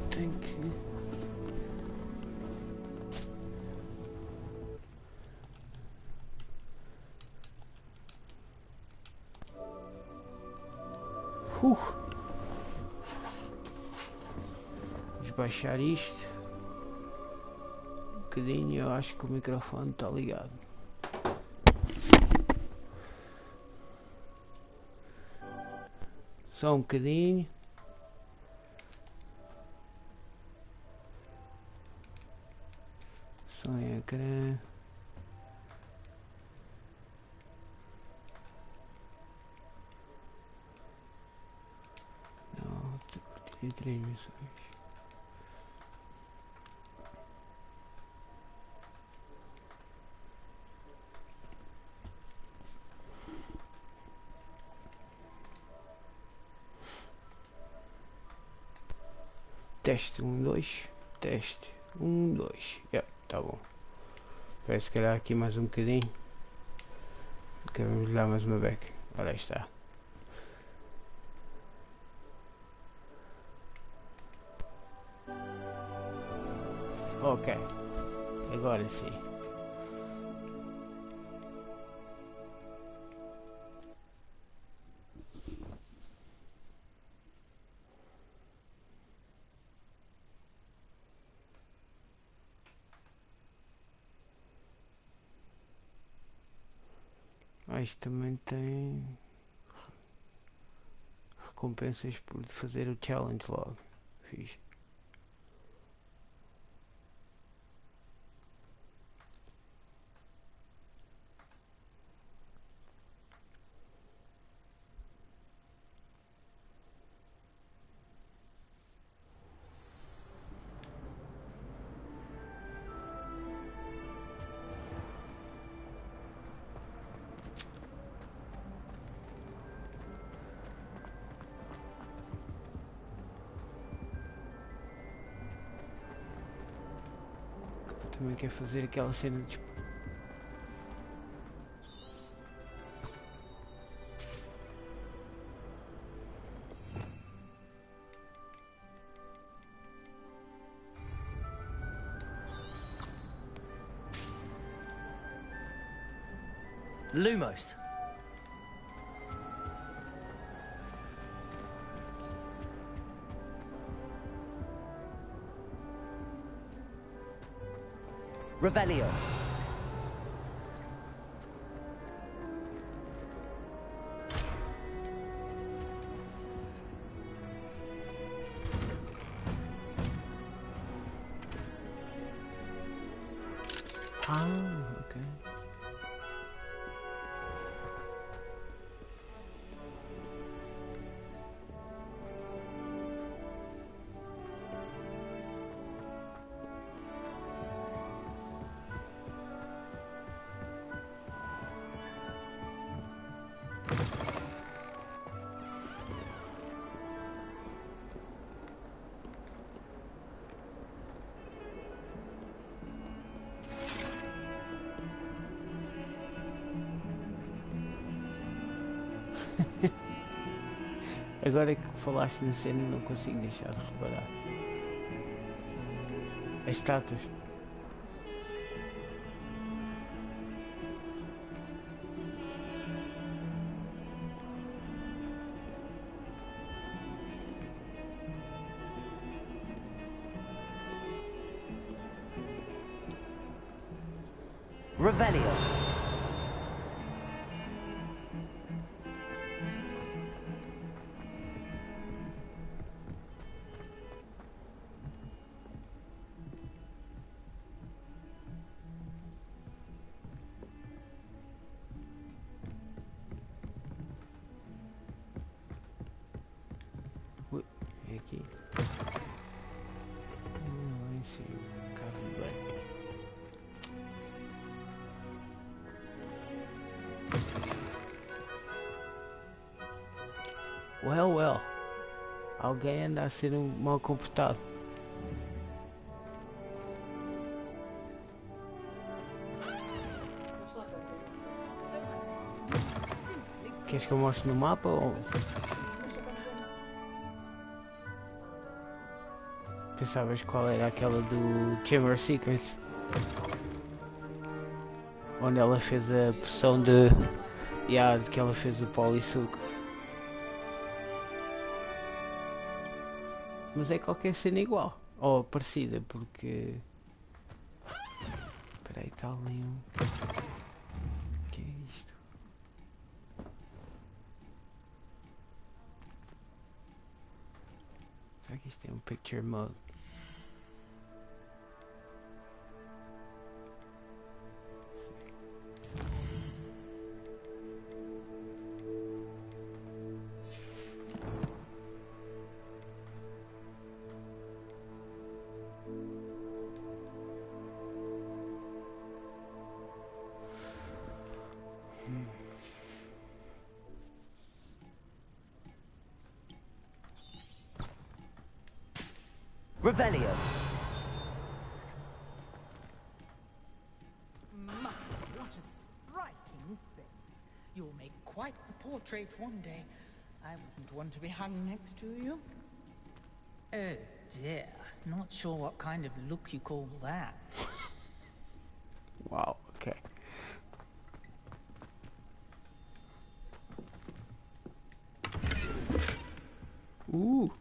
Tem que... Vamos baixar isto um bocadinho. Eu acho que o microfone está ligado. Só um bocadinho. Só em ecrã. Não, tirei transmissões. Teste 1, 2. Teste 1, 2. Tá bom. Vai se calhar aqui mais um bocadinho. Vamos dar mais uma beca. Ora, aí está. Ok. Agora sim. Isto também tem recompensas por fazer o challenge logo. Fiz. Também quer fazer aquela cena de... Lumos. Revelio. Ok. Agora que falaste na cena, não consigo deixar de reparar. As estátuas. Revelio. Ui, é aqui. Lá em cima. Cavo bem. Well. Alguém anda a ser um mal comportado. Queres que eu mostre no mapa ou... Pensavas qual era aquela do Chamber Secrets? Onde ela fez a poção de... de que ela fez o polissuco. Mas é qualquer cena igual. Ou parecida, porque... Espera aí, está ali um... O que é isto? Será que isto tem um picture mode? Revelio. My, what a striking thing. You'll make quite the portrait one day. I wouldn't want to be hung next to you. Oh dear, not sure what kind of look you call that. Wow, okay. Ooh.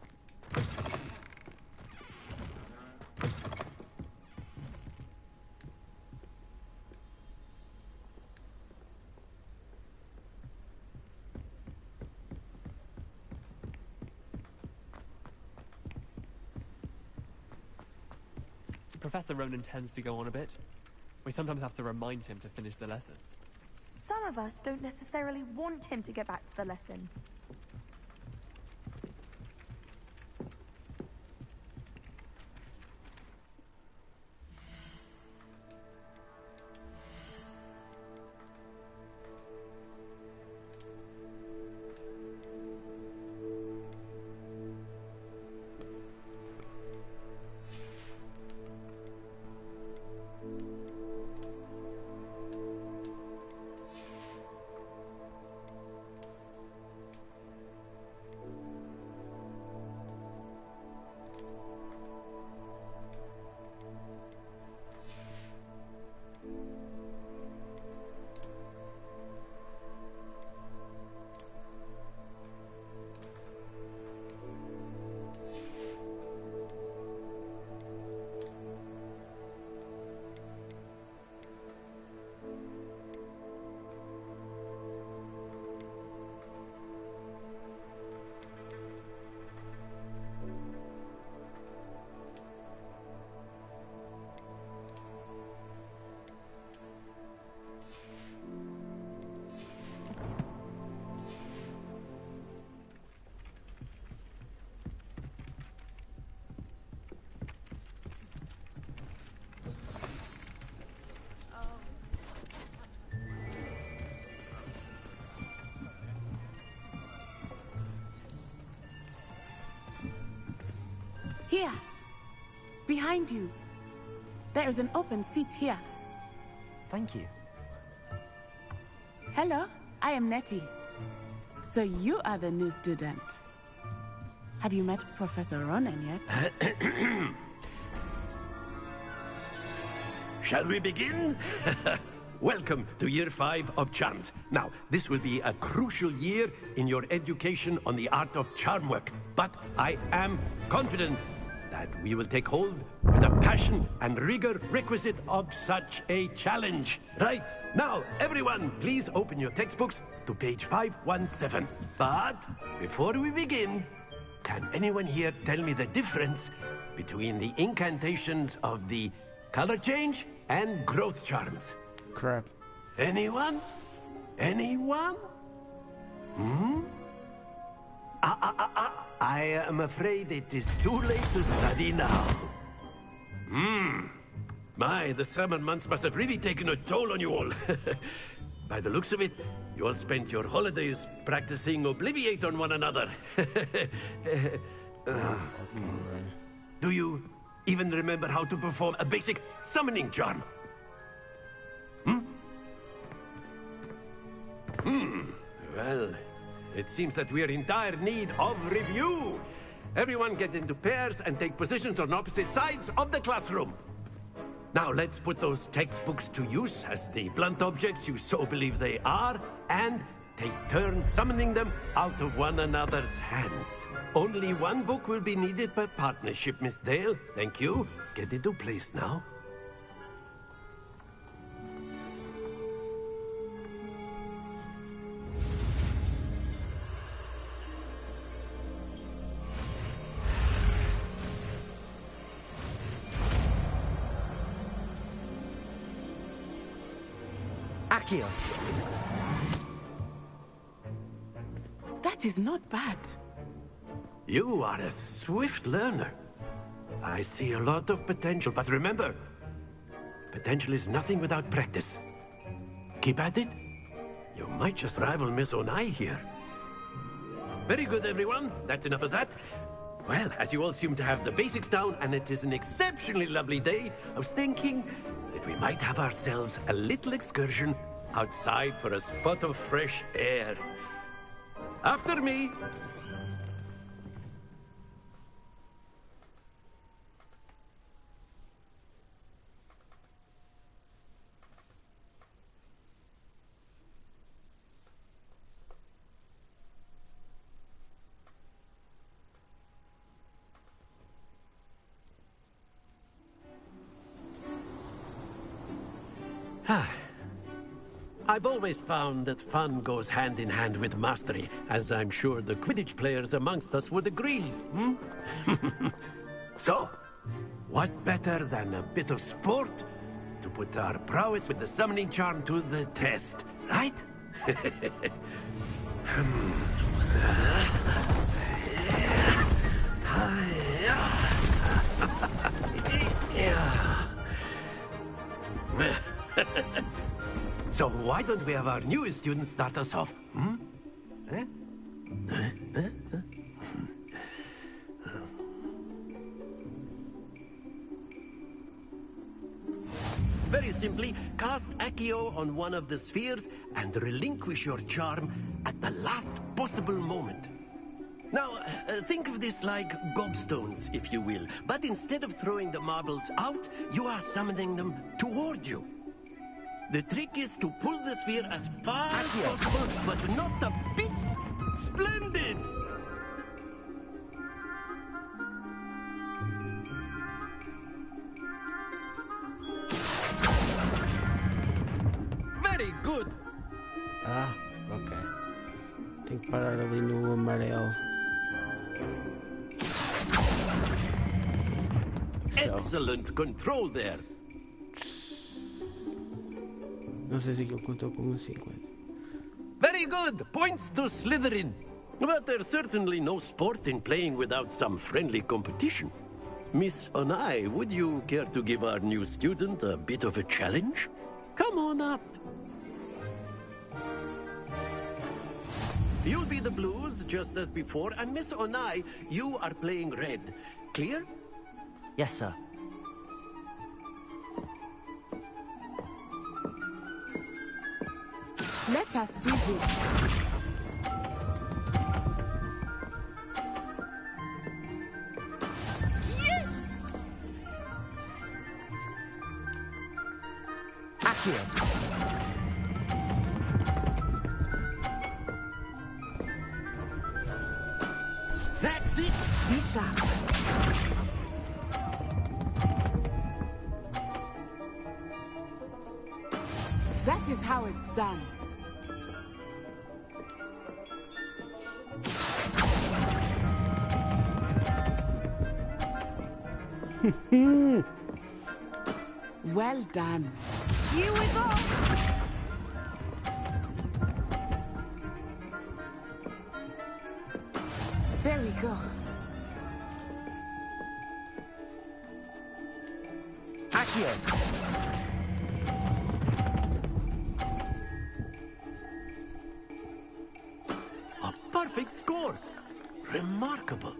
Professor Ronan tends to go on a bit. We sometimes have to remind him to finish the lesson. Some of us don't necessarily want him to get back to the lesson. Here, behind you. There is an open seat here. Thank you. Hello, I am Nettie. So you are the new student. Have you met Professor Ronan yet? Shall we begin? Welcome to Year 5 of Charms. Now, this will be a crucial year in your education on the art of charm work. But I am confident that we will take hold with the passion and rigor requisite of such a challenge. Right, now, everyone, please open your textbooks to page 517. But before we begin, can anyone here tell me the difference between the incantations of the color change and growth charms? Crap. Anyone? Anyone? Hmm? I am afraid it is too late to study now. My, the summer months must have really taken a toll on you all. By the looks of it, you all spent your holidays practicing Obliviate on one another. Do you even remember how to perform a basic summoning charm? Well, it seems that we are in dire need of review. Everyone get into pairs and take positions on opposite sides of the classroom. Now let's put those textbooks to use as the blunt objects you so believe they are, and take turns summoning them out of one another's hands. Only one book will be needed per partnership, Miss Dale. Thank you. Get into place now. Accio. That is not bad. You are a swift learner. I see a lot of potential, but remember, potential is nothing without practice. Keep at it. You might just rival Miss Onai here. Very good, everyone. That's enough of that. Well, as you all seem to have the basics down, and it is an exceptionally lovely day, I was thinking that we might have ourselves a little excursion outside for a spot of fresh air. After me. I've always found that fun goes hand in hand with mastery, as I'm sure the Quidditch players amongst us would agree. So, what better than a bit of sport to put our prowess with the summoning charm to the test, right? So why don't we have our newest student start us off? Very simply, cast Accio on one of the spheres and relinquish your charm at the last possible moment. Now, think of this like gobstones, if you will. But instead of throwing the marbles out, you are summoning them toward you. The trick is to pull the sphere as far as possible, but not a bit. Splendid! Very good! Ah, ok. Tem que parar ali no amarelo. Excellent control there. Não sei se aquilo contou como 50. Very good! Points to Slytherin. But there's certainly no sport in playing without some friendly competition. Miss Onai, would you care to give our new student a bit of a challenge? Come on up. You'll be the blues, just as before, and Miss Onai, you are playing red. Clear? Yes, sir. Let us see this. Yes! Accio. That's it! Be sharp. That is how it's done. Well done. Here we go. There we go. Accio. A perfect score. Remarkable.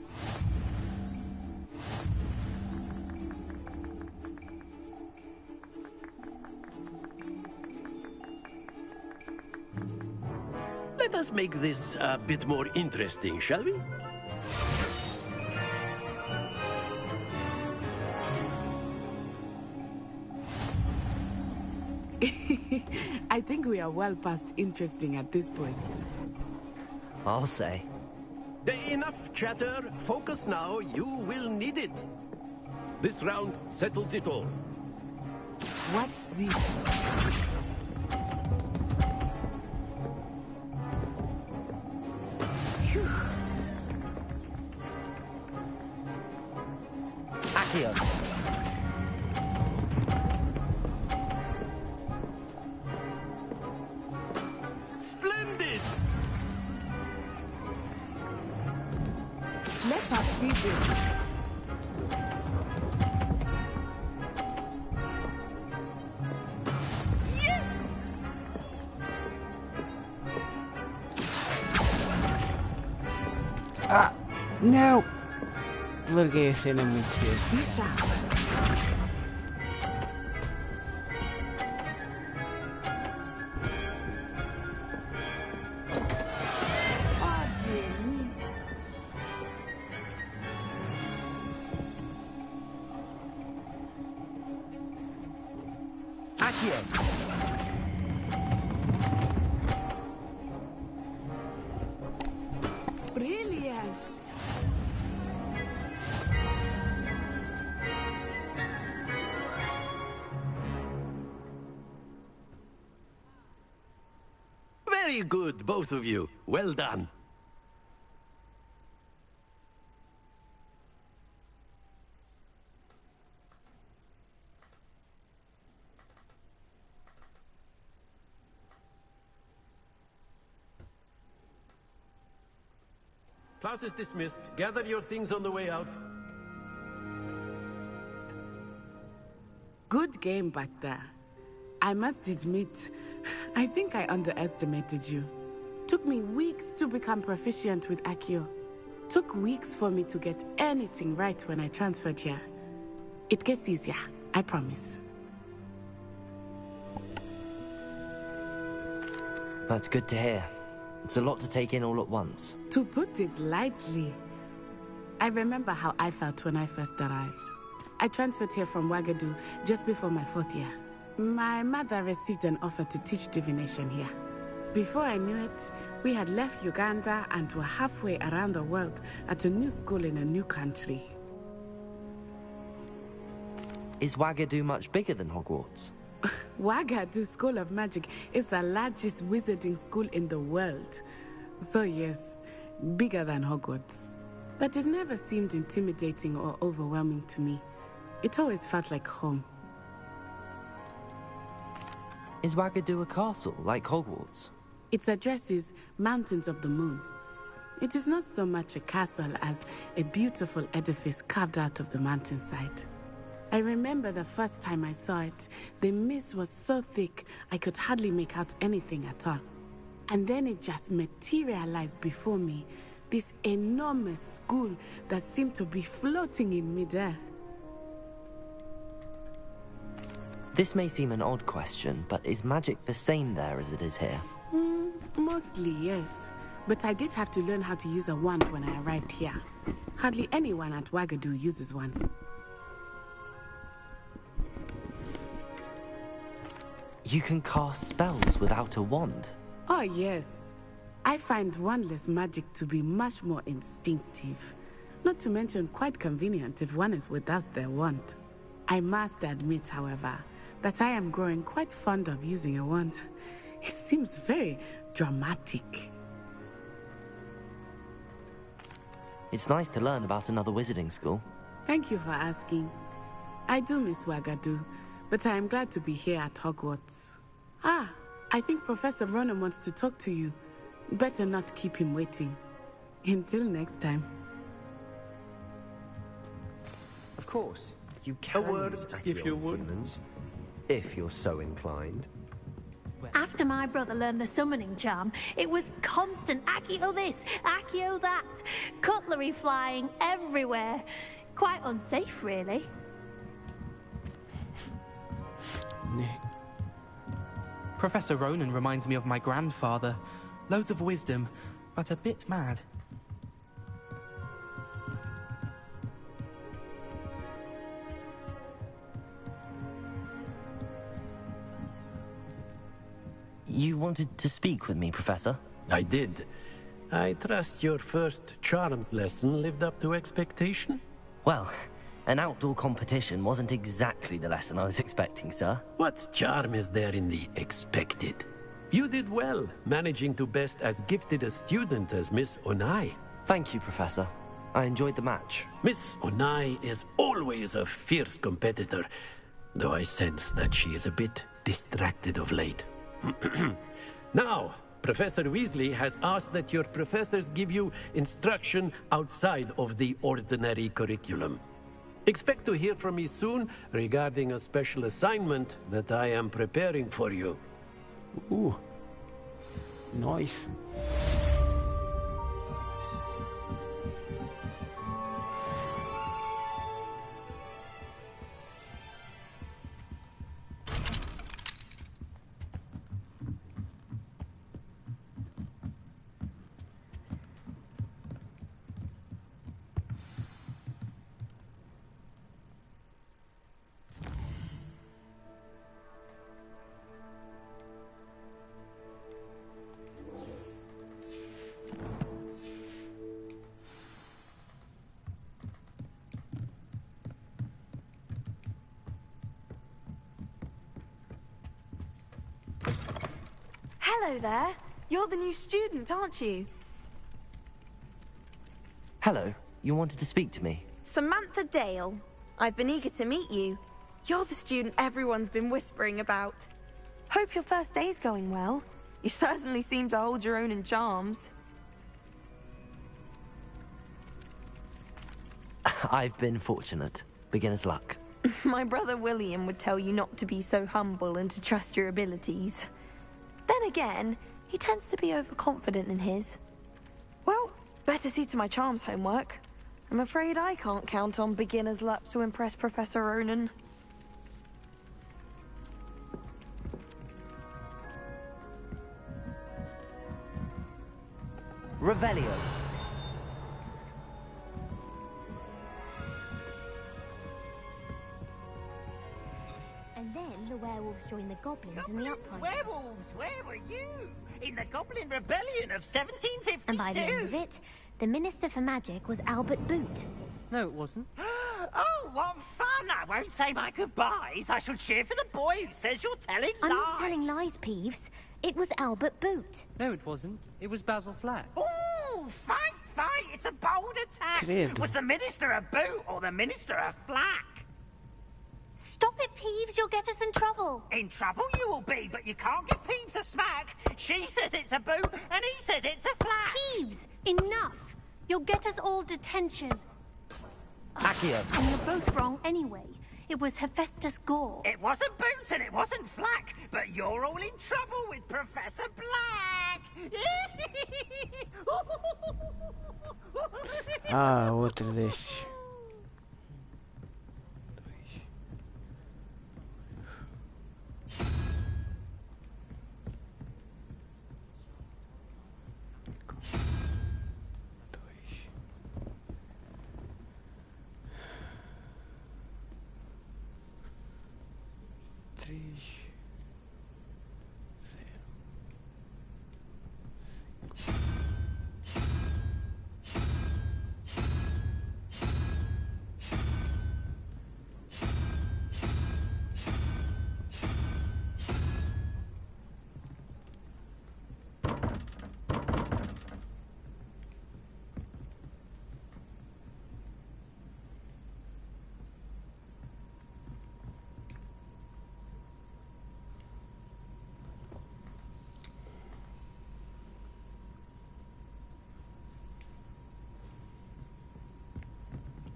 Let us make this a bit more interesting, shall we? I think we are well past interesting at this point. I'll say. Enough chatter. Focus now. You will need it. This round settles it all. Watch this. Phew. Accio. Splendid! Let us see this. Ah, não! Larguei a cena muito cedo. Bisa. Oh, dear me. Accio. Brilliant. Very good, both of you. Well done. Class is dismissed. Gather your things on the way out. Good game back there. I must admit, I think I underestimated you. Took me weeks to become proficient with Accio. Took weeks for me to get anything right when I transferred here. It gets easier, I promise. That's good to hear. It's a lot to take in all at once. To put it lightly, I remember how I felt when I first arrived. I transferred here from Wagadu just before my 4th year. My mother received an offer to teach divination here. Before I knew it, we had left Uganda and were halfway around the world at a new school in a new country. Is Wagadu much bigger than Hogwarts? Wagadu School of Magic is the largest wizarding school in the world. So yes, bigger than Hogwarts. But it never seemed intimidating or overwhelming to me. It always felt like home. Is Wagadu a castle, like Hogwarts? Its address is Mountains of the Moon. It is not so much a castle as a beautiful edifice carved out of the mountainside. I remember the first time I saw it, the mist was so thick I could hardly make out anything at all. And then it just materialized before me, this enormous school that seemed to be floating in midair. This may seem an odd question, but is magic the same there as it is here? Mostly, yes. But I did have to learn how to use a wand when I arrived here. Hardly anyone at Wagadu uses one. You can cast spells without a wand. Oh, yes. I find wandless magic to be much more instinctive. Not to mention quite convenient if one is without their wand. I must admit, however, that I am growing quite fond of using a wand. It seems very dramatic. It's nice to learn about another wizarding school. Thank you for asking. I do miss Wagadu, but I am glad to be here at Hogwarts. Ah, I think Professor Ronan wants to talk to you. Better not keep him waiting. Until next time. Of course, you can word, use if Accio you on would. humans, if you're so inclined. After my brother learned the summoning charm, it was constant Accio this, Accio that, cutlery flying everywhere. Quite unsafe, really. Professor Ronan reminds me of my grandfather. Loads of wisdom, but a bit mad. You wanted to speak with me, Professor? I did. I trust your first charms lesson lived up to expectation? Well, an outdoor competition wasn't exactly the lesson I was expecting, sir. What charm is there in the expected? You did well, managing to best as gifted a student as Miss Onai. Thank you, Professor. I enjoyed the match. Miss Onai is always a fierce competitor, though I sense that she is a bit distracted of late. Now, Professor Weasley has asked that your professors give you instruction outside of the ordinary curriculum. Expect to hear from me soon regarding a special assignment that I am preparing for you. Ooh. Nice. Hello there. You're the new student, aren't you? Hello. You wanted to speak to me? Samantha Dale. I've been eager to meet you. You're the student everyone's been whispering about. Hope your first day's going well. You certainly seem to hold your own in charms. I've been fortunate. Beginner's luck. My brother William would tell you not to be so humble and to trust your abilities. Then again, he tends to be overconfident in his. Well, better see to my charms homework. I'm afraid I can't count on beginner's luck to impress Professor Ronan. Revelio. And then the werewolves joined the goblins in the uprising. Werewolves, where were you? In the Goblin Rebellion of 1752. And by the end of it, the Minister for Magic was Albert Boot. No, it wasn't. Oh, what fun! I won't say my goodbyes. I shall cheer for the boy who says you're telling lies. I'm not telling lies, Peeves. It was Albert Boot. No, it wasn't. It was Basil Flack. Ooh, fight! It's a bold attack. Credo. Was the Minister a boot or the Minister a flack? Stop it, Peeves. You'll get us in trouble. In trouble you will be, but you can't give Peeves a smack. She says it's a boot, and he says it's a flack. Peeves, enough. You'll get us all detention. Accio. And you're both wrong anyway. It was Hephaestus Gore. It wasn't boot and it wasn't flack, but you're all in trouble with Professor Black. Ah, outro destes.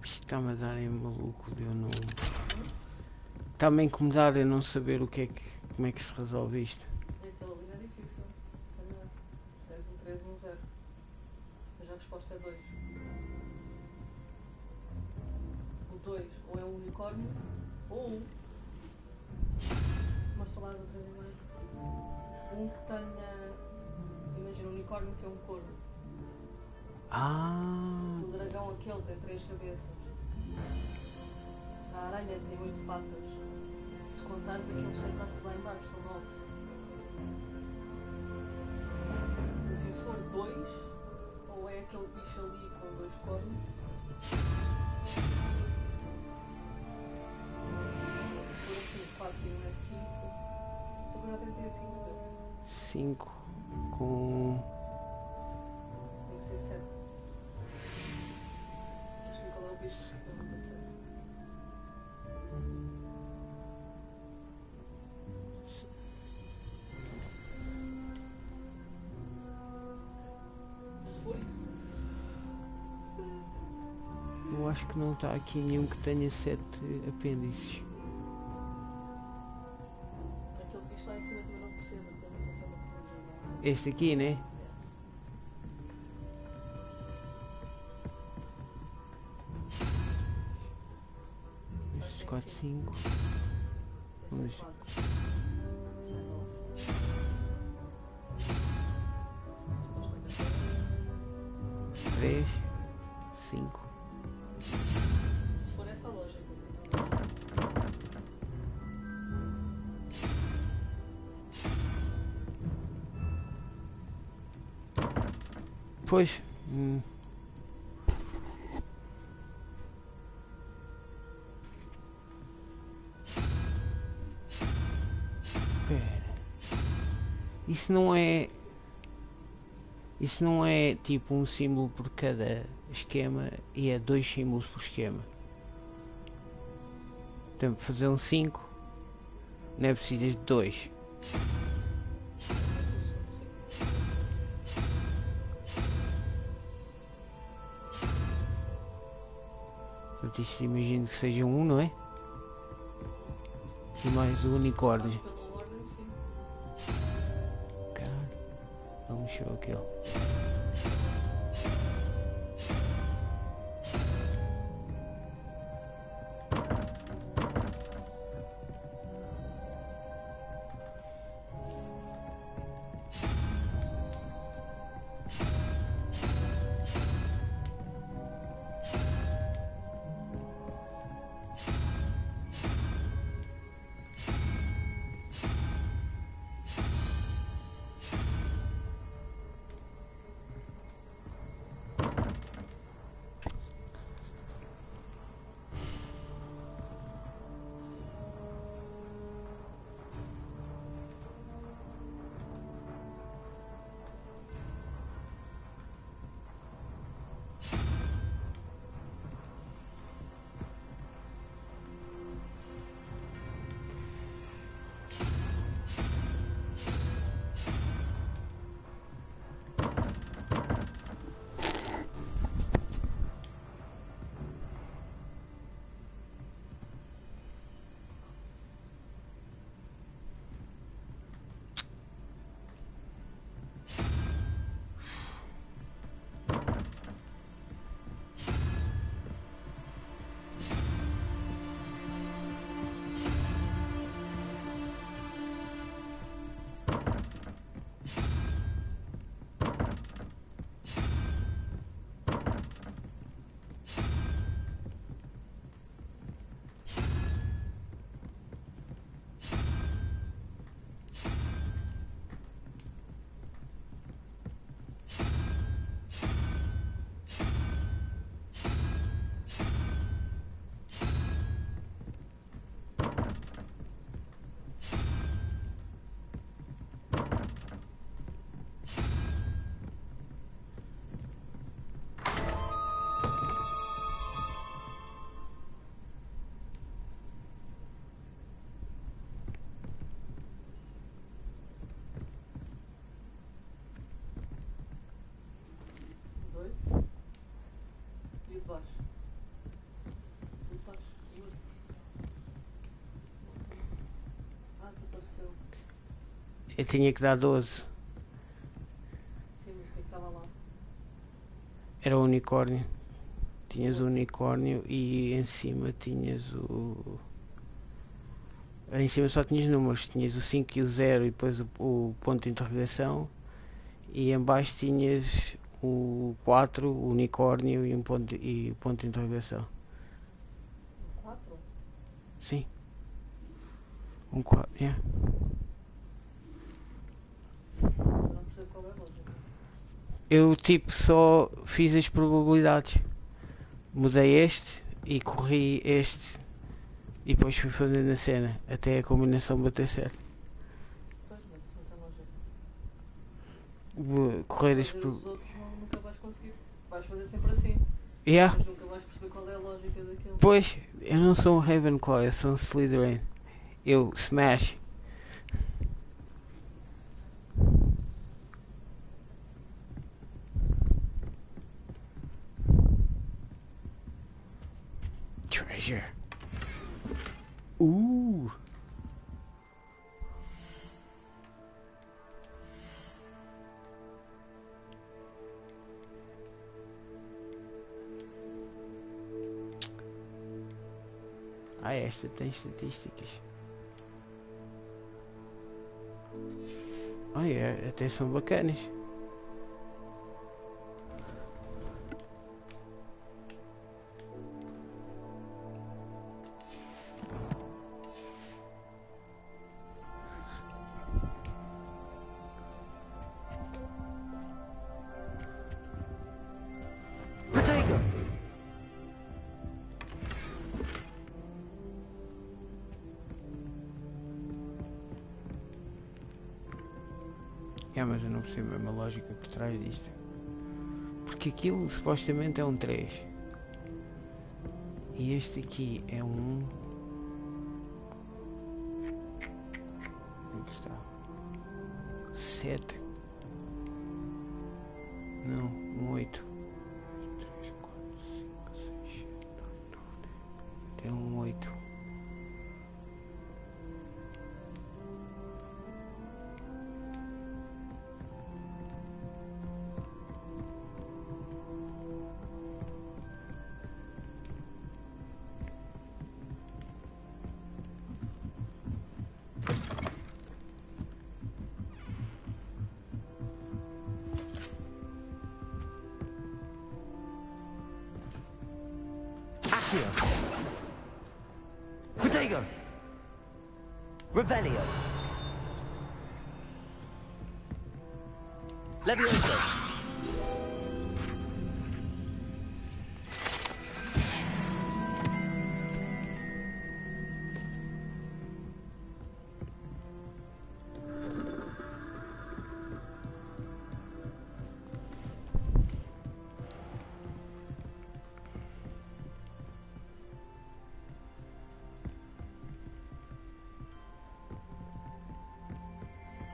Está-me a dar em maluco de eu não. Está-me a incomodar eu não saber o que é que. Como é que se resolve isto. Aquela linha é difícil, se calhar. Tens um 3 e um 0. Ou seja, a resposta é 2. O 2 ou é um unicórnio ou mostra lá as outras imagens. Um que tenha. Imagina, um unicórnio tem um corno. Ah. O dragão aquele tem 3 cabeças. A aranha tem 8 patas. Se contares aqueles tentáculos lá embaixo, são 9. Se for 2, ou é aquele bicho ali com 2 cornos. Por assim, 4 e 1 é 5. Só que eu já tentei assim, não deu. 5 com. Tem que ser 7. Deixa-me qual é o bicho que resulta 7. Se for isso. Eu acho que não está aqui nenhum que tenha 7 apêndices. Aquele bicho lá em cima também não percebo, então não sei se é uma coruja. Este aqui, né? Estes 4, 5. Vamos. 3, 5. Se for essa lógica. Pois. Espera. Isso não é. Isso não é tipo um símbolo por cada esquema e é 2 símbolos por esquema. Então, para fazer um 5, não é preciso de 2. Portanto, isto imagino que seja um, não é? E mais o unicórnio. Pela ordem, sim. Caralho. Vamos show aquele. E de baixo. E de baixo. Ah, desapareceu. Eu tinha que dar 12. Sim, mas o que é que estava lá? Era o unicórnio. Tinhas o unicórnio e em cima tinhas o... Em cima só tinhas números. Tinhas o 5 e o 0 e depois o ponto de interrogação. E em baixo tinhas o 4, o unicórnio e o ponto de interrogação. 4? Sim. 4, yeah. Eu não percebo qual é a lógica. Eu tipo só fiz as probabilidades. Mudei este e corri este. E depois fui fazendo a cena até a combinação bater certo. Pois, mas isso não tem lógica. Correr Vais as ver os outros, nunca vais conseguir. Vais fazer sempre assim. Yeah. Mas nunca vais perceber qual é a lógica daquilo. Pois, eu não sou um Ravenclaw, eu sou um Slytherin. Eu smash. Treasure. Esta tem estatísticas. Até são bacanas. Mas eu não percebo mesmo a lógica por trás disto. Porque aquilo supostamente é um 3. E este aqui é um... Onde está? 7. Não, um 8. 3, 4, 5, 6, 7, 8, 9, 10. Tem um 8. Protego! Revelio! Levioso!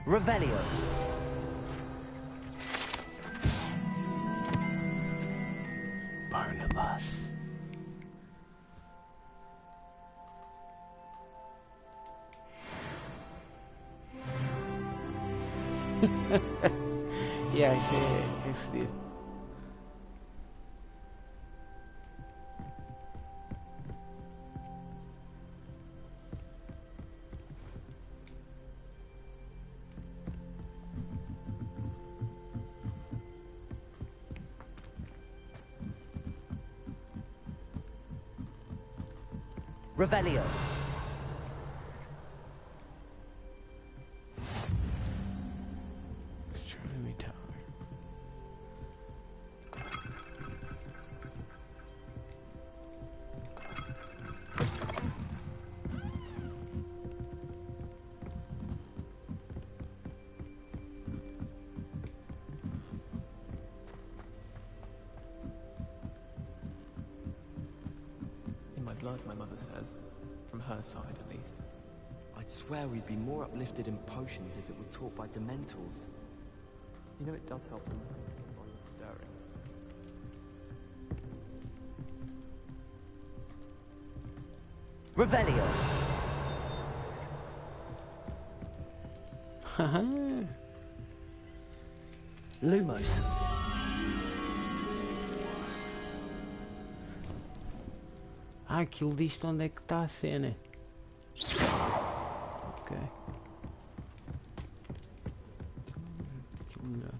Revelio. Barnabas. Isso é fedido. Revelio. Astronomy Tower. In my blood, my mother says. From her side, at least. I'd swear we'd be more uplifted in potions if it were taught by Dementors. You know, it does help them by stirring. Revelio. Lumos. Aquilo diz-te onde é que está a cena. Ok. Aquilo melhor.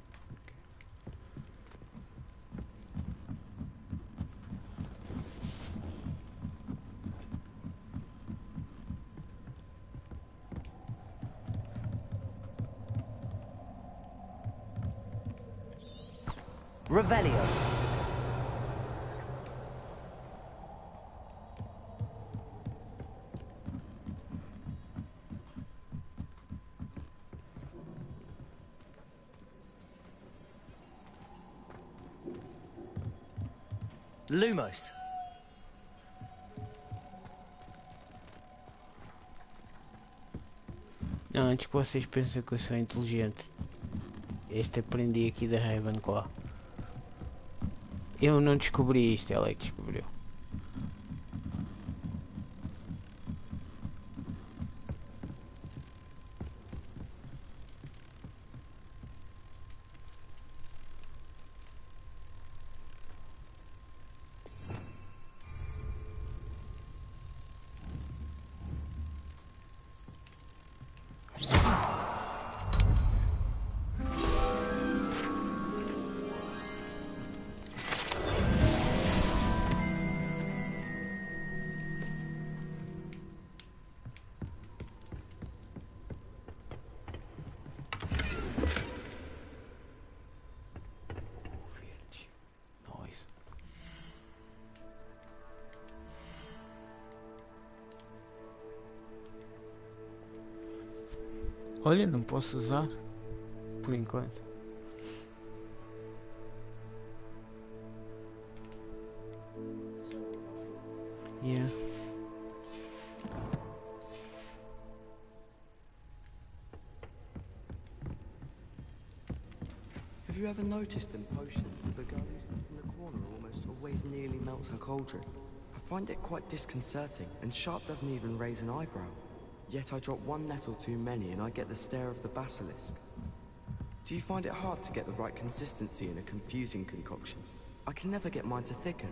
Revelio. Lumos. Não, antes que vocês pensem que eu sou inteligente, este aprendi aqui da Ravenclaw. Eu não descobri isto, ela é que descobriu. Olha, não posso usar por enquanto. Yeah. Have you ever noticed in potions that the girl who sits in the corner almost always nearly melts her cauldron? I find it quite disconcerting, and Sharp doesn't even raise an eyebrow. Yet I drop one nettle too many and I get the stare of the basilisk. Do you find it hard to get the right consistency in a confusing concoction? I can never get mine to thicken.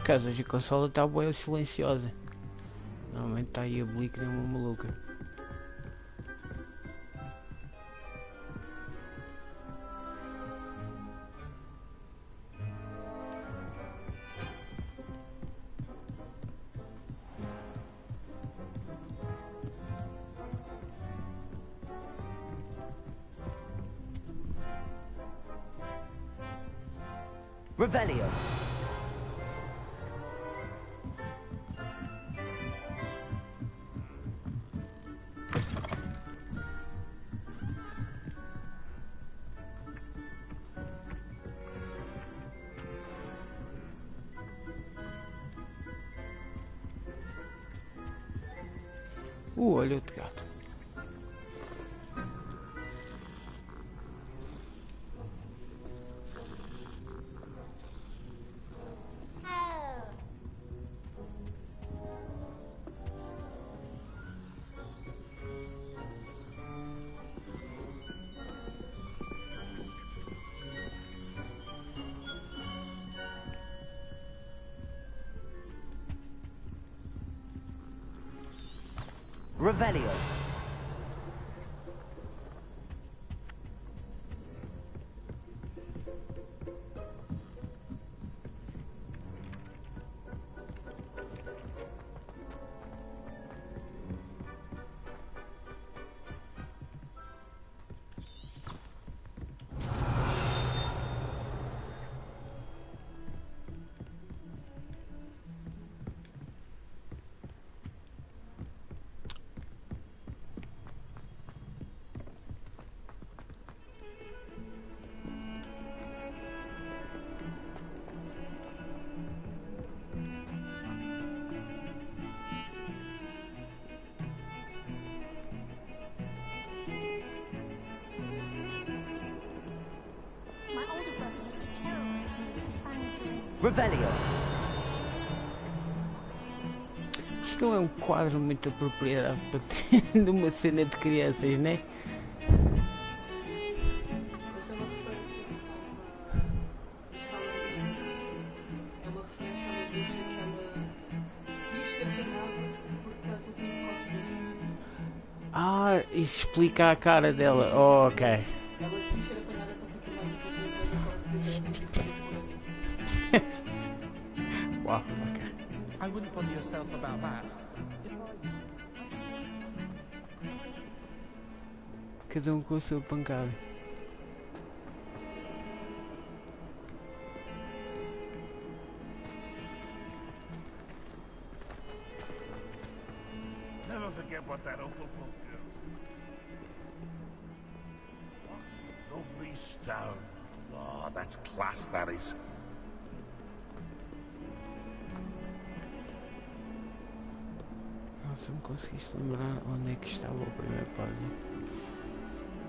Casa de consola está boa silenciosa. Normalmente está aí a blique nem uma maluca. Revelio. Olho de gato. Revelio. My older brother used to terrorize me with the fang. Revelio. Isto não é um quadro muito apropriado para ter numa cena de crianças, né? Mas é uma referência a uma. É uma referência a uma bruxa que ela quis ser queimada porque ela tinha conseguido. Ah, isso explica a cara dela. Oh, ok. Ela quis ser apanhada para ser queimada porque o Blake só se quiser tem que fazer seguramente. Wow, ok. I wouldn't bother yourself about that. Cada um com a sua pancada. Never forget what that awful book is. What lovely stone. Oh, that's class, that is. Se me conseguisse lembrar onde é que estava o primeiro puzzle.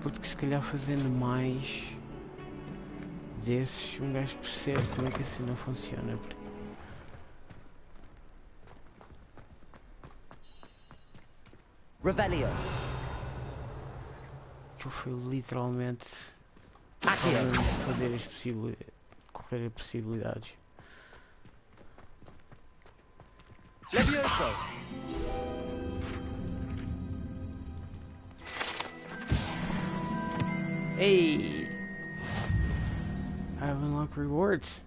Porque se calhar fazendo mais desses um gajo percebe como é que a cena funciona. Revelio. Que foi literalmente Accio. fazer as possibilidades. Correr as possibilidades. Levioso. Hey! I have unlocked rewards.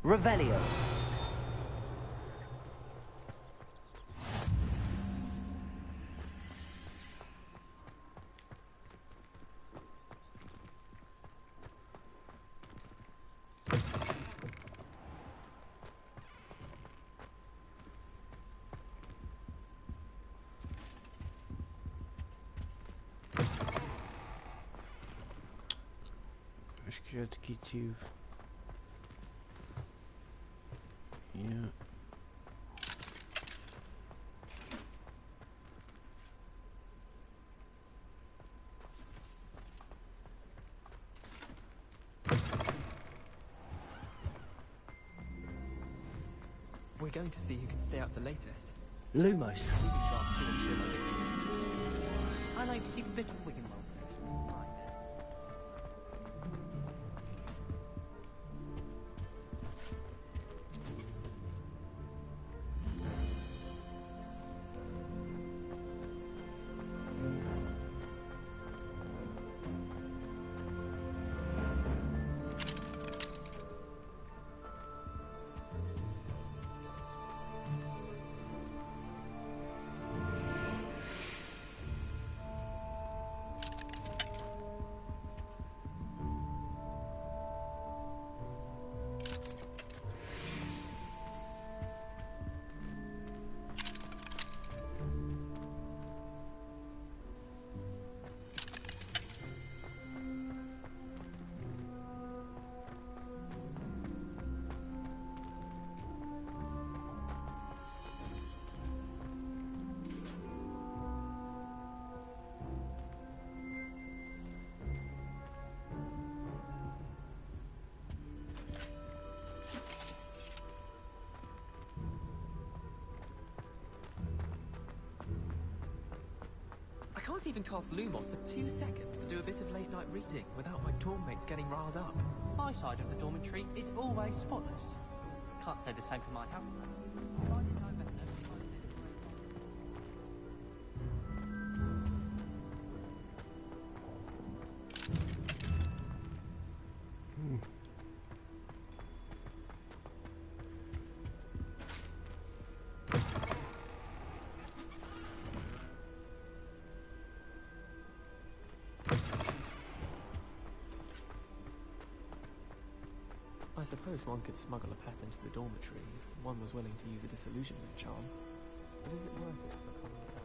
Revelio. Acho que já aqui tive. Yeah. We're going to see who can stay up the latest. Lumos. I like to keep a bit of wiggle room. Right there. I can't even cast Lumos for 2 seconds to do a bit of late-night reading without my dorm mates getting riled up. My side of the dormitory is always spotless. Can't say the same for my house, though. I suppose one could smuggle a pet into the dormitory if one was willing to use a disillusionment charm. But is it worth it for the common attack?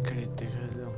Creio que tens razão.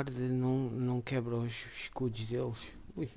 guarda não quebra os escudos deles. Ui.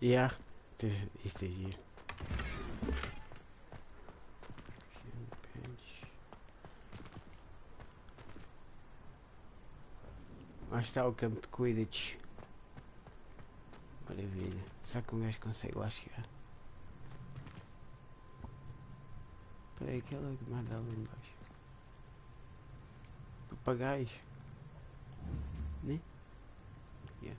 Yeah, isto é giro. Lá está o campo de Quidditch. Maravilha. Será que um gajo consegue lá chegar? Espera aí, aquela merda ali embaixo. Papagaios. Né? Yeah.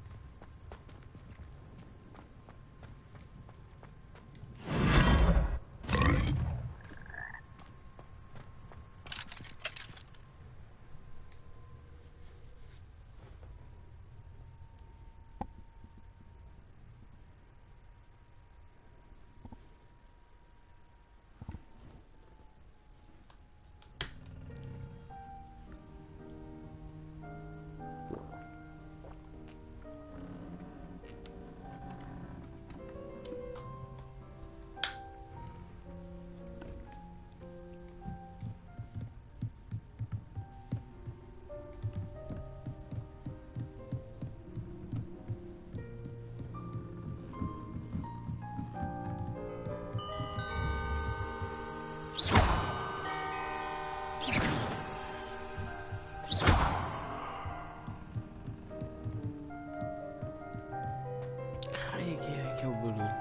Ai, que é aquele barulho?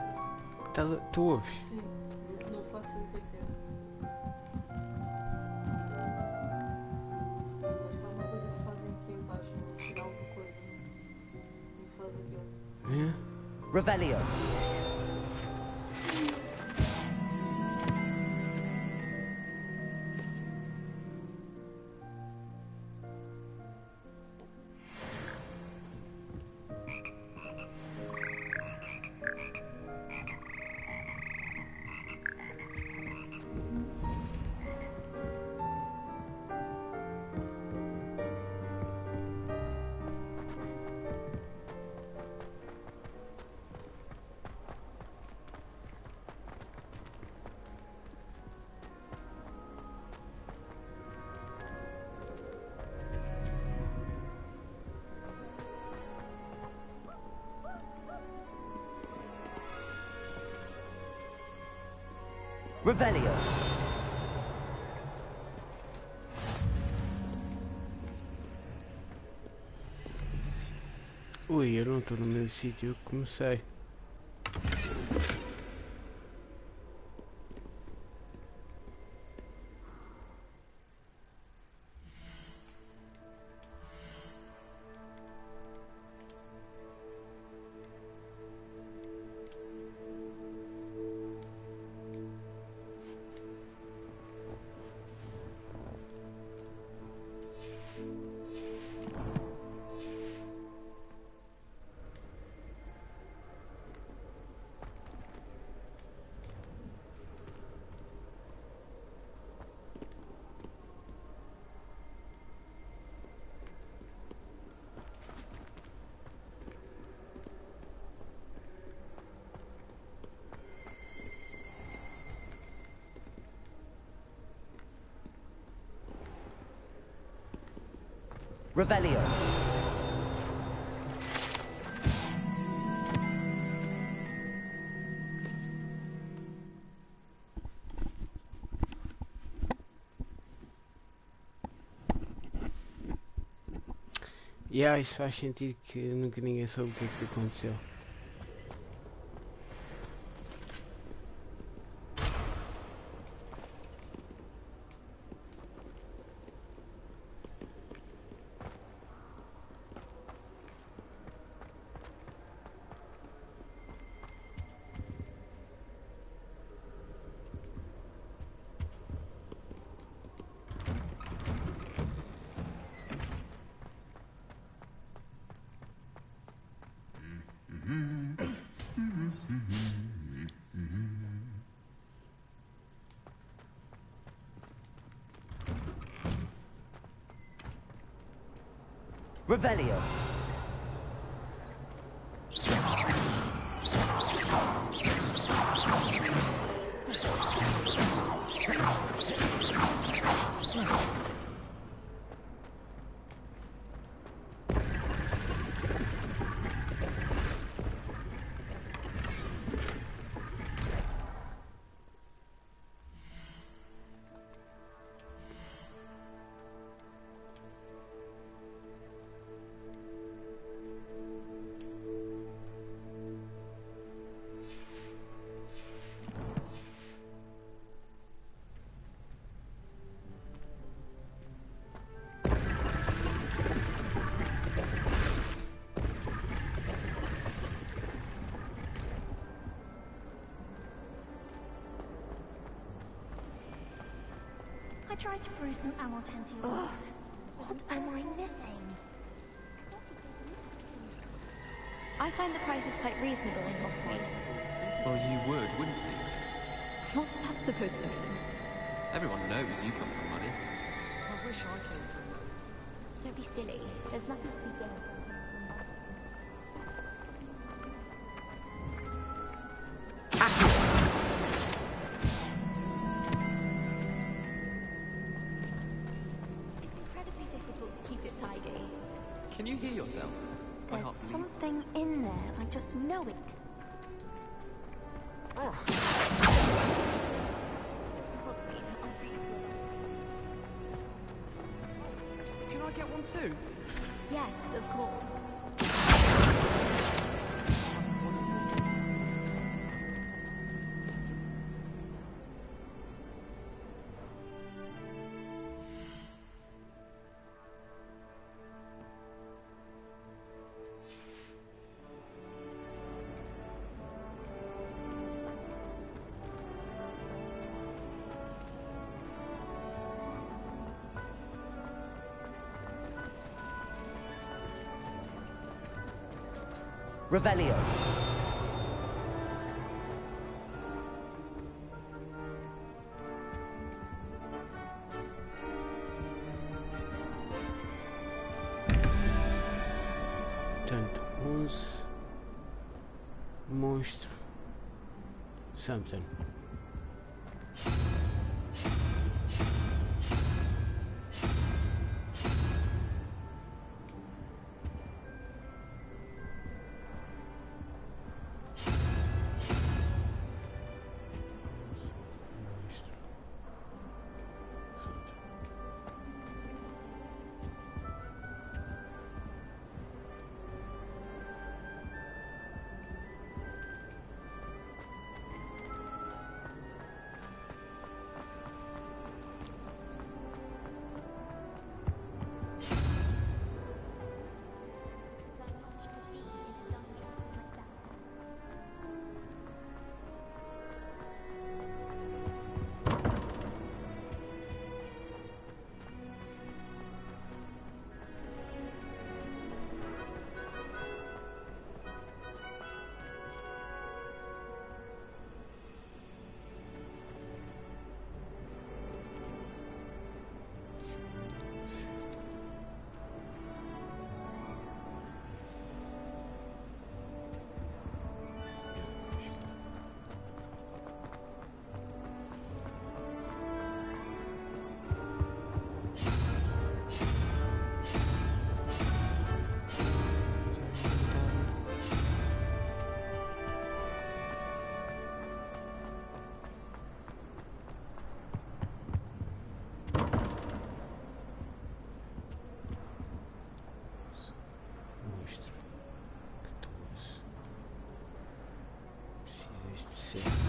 Tu ouves? Sim, mas não faço o que é. Acho que há uma coisa que fazem aqui embaixo, no final da coisa, não faz aquilo. É? Revelio. Revelio. Ui, eu não estou no mesmo sítio que comecei. Revelio. E isso faz sentido que nunca ninguém soube o que é que aconteceu. Revelio. I tried to brew some amortentia. What am I missing? I find the prices quite reasonable in botany. Well, you would, wouldn't you? What's that supposed to mean? Everyone knows you come from money. I wish I came from money. Don't be silly. There's nothing to be gained. It's incredibly difficult to keep it tidy. Can you hear yourself? I There's can't believe. something in there. I just know it. Can I get one too? Yes, of course. Revelio. Portanto, 11 monstro something. ser.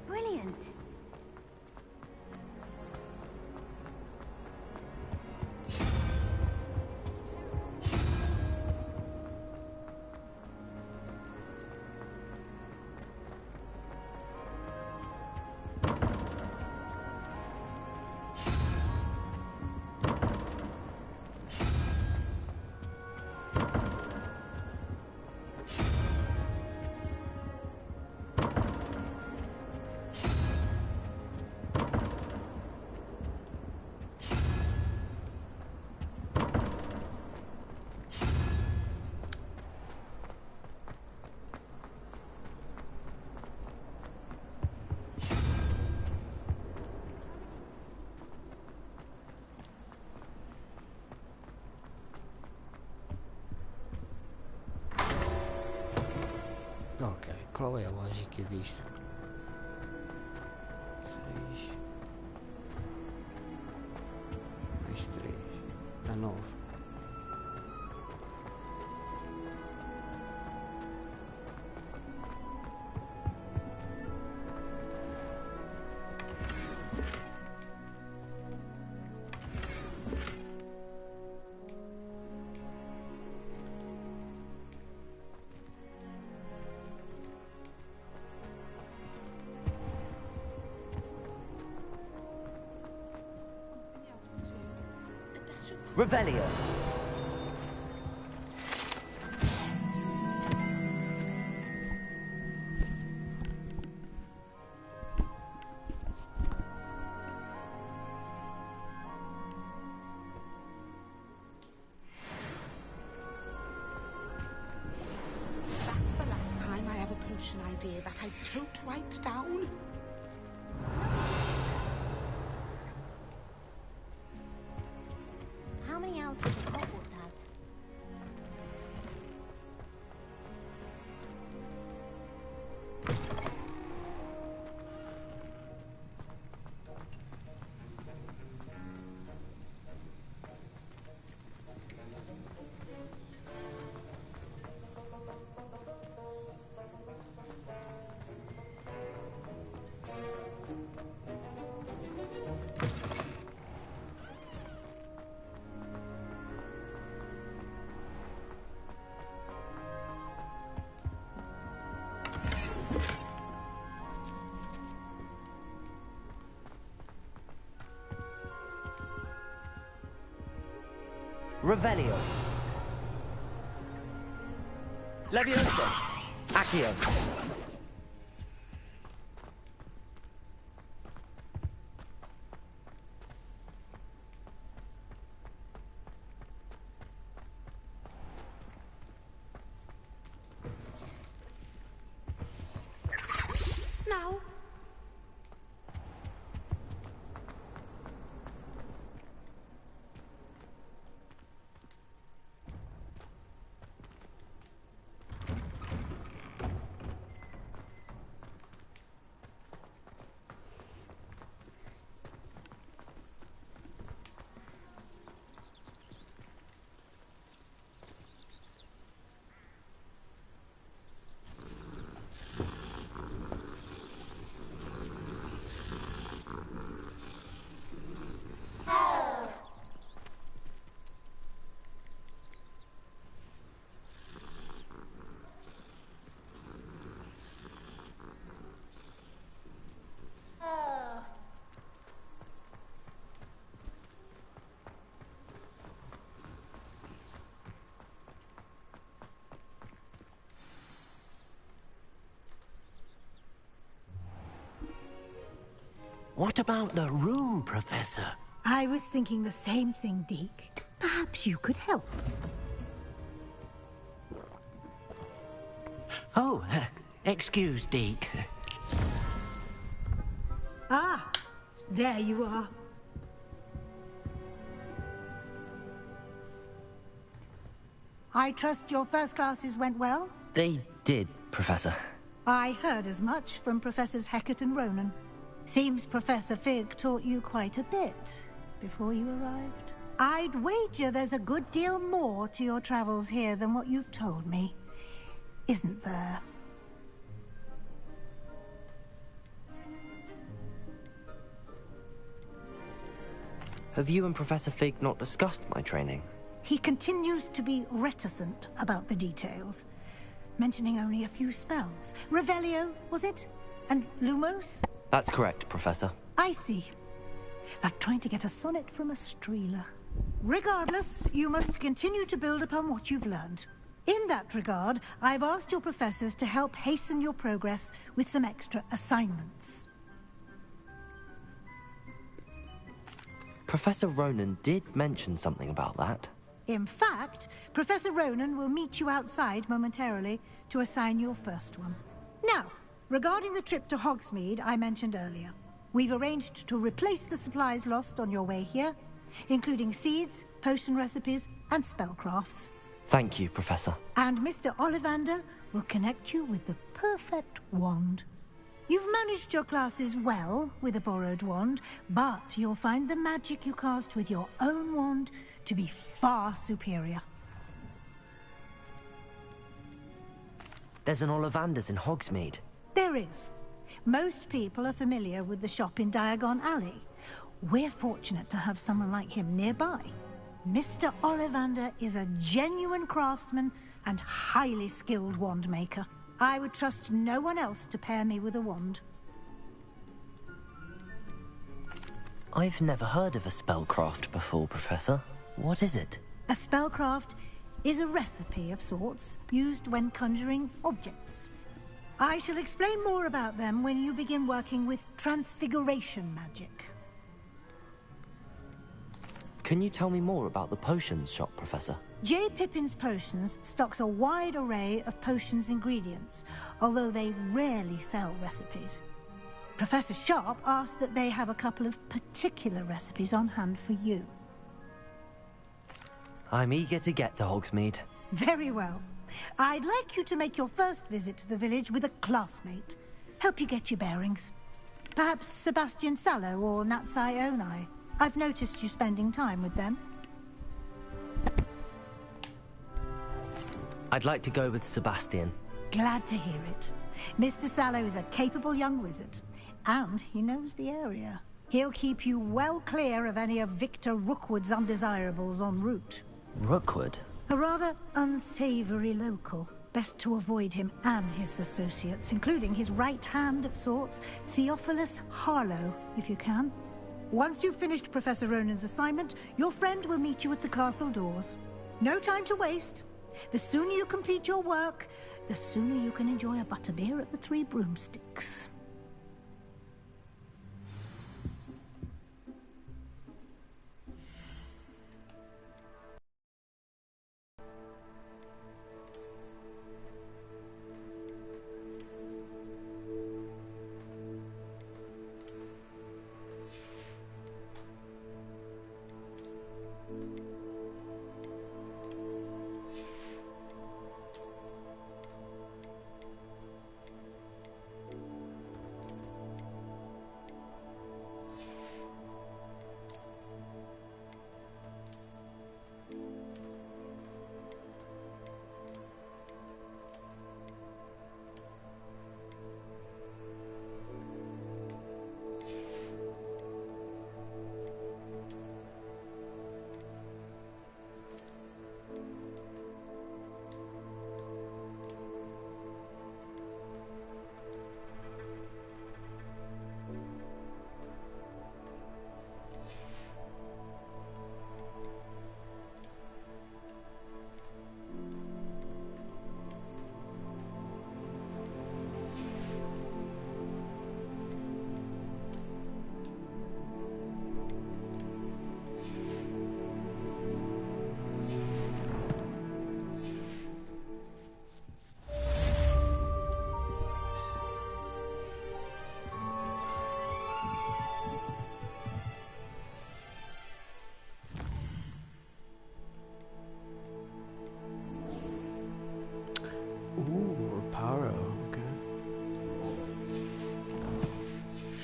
Brilliant. Ok, qual é a lógica disto? 6 mais 3 dá 9. Revelio. such an idea that I don't write down? How many owls do you think Hogwarts has? Revelio. Leviosa. Accio. Now. What about the room, Professor? I was thinking the same thing, Deke. Perhaps you could help. Oh, excuse, Deke. Ah, there you are. I trust your first classes went well? They did, Professor. I heard as much from Professors Hecat and Ronan. Seems Professor Fig taught you quite a bit before you arrived. I'd wager there's a good deal more to your travels here than what you've told me. Isn't there? Have you and Professor Fig not discussed my training? He continues to be reticent about the details, mentioning only a few spells. Revelio, was it? And Lumos? That's correct, Professor. I see. Like trying to get a sonnet from a streeler. Regardless, you must continue to build upon what you've learned. In that regard, I've asked your professors to help hasten your progress with some extra assignments. Professor Ronan did mention something about that. In fact, Professor Ronan will meet you outside momentarily to assign your first one. Now, regarding the trip to Hogsmeade I mentioned earlier, we've arranged to replace the supplies lost on your way here, including seeds, potion recipes, and spellcrafts. Thank you, Professor. And Mr. Ollivander will connect you with the perfect wand. You've managed your classes well with a borrowed wand, but you'll find the magic you cast with your own wand to be far superior. There's an Ollivander's in Hogsmeade. There is. Most people are familiar with the shop in Diagon Alley. We're fortunate to have someone like him nearby. Mr. Ollivander is a genuine craftsman and highly skilled wand maker. I would trust no one else to pair me with a wand. I've never heard of a spellcraft before, Professor. What is it? A spellcraft is a recipe of sorts used when conjuring objects. I shall explain more about them when you begin working with transfiguration magic. Can you tell me more about the potions shop, Professor? J. Pippin's Potions stocks a wide array of potions ingredients, although they rarely sell recipes. Professor Sharp asked that they have a couple of particular recipes on hand for you. I'm eager to get to Hogsmeade. Very well. I'd like you to make your first visit to the village with a classmate. Help you get your bearings. Perhaps Sebastian Sallow or Natsai Onai. I've noticed you spending time with them. I'd like to go with Sebastian. Glad to hear it. Mr. Sallow is a capable young wizard, and he knows the area. He'll keep you well clear of any of Victor Rookwood's undesirables en route. Rookwood? A rather unsavory local. Best to avoid him and his associates, including his right hand of sorts, Theophilus Harlow, if you can. Once you've finished Professor Ronan's assignment, your friend will meet you at the castle doors. No time to waste. The sooner you complete your work, the sooner you can enjoy a butterbeer at the Three Broomsticks.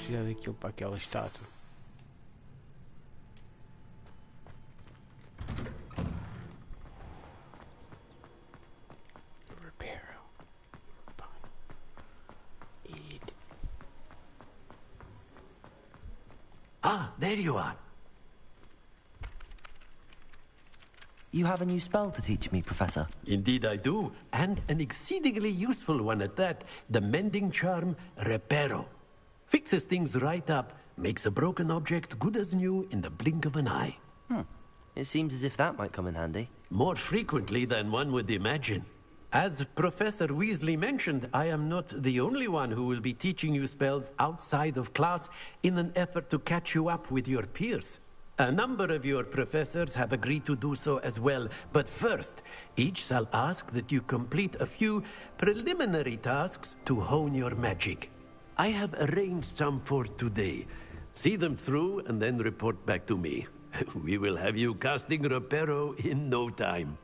Precisa daquilo para aquela estátua. Ah, there you are. You have a new spell to teach me, Professor. Indeed I do, and an exceedingly useful one at that. The mending charm, Reparo. Fixes things right up, makes a broken object good as new in the blink of an eye. It seems as if that might come in handy. More frequently than one would imagine. As Professor Weasley mentioned, I am not the only one who will be teaching you spells outside of class in an effort to catch you up with your peers. A number of your professors have agreed to do so as well, but first, each shall ask that you complete a few preliminary tasks to hone your magic. I have arranged some for today. See them through and then report back to me. We will have you casting Reparo in no time.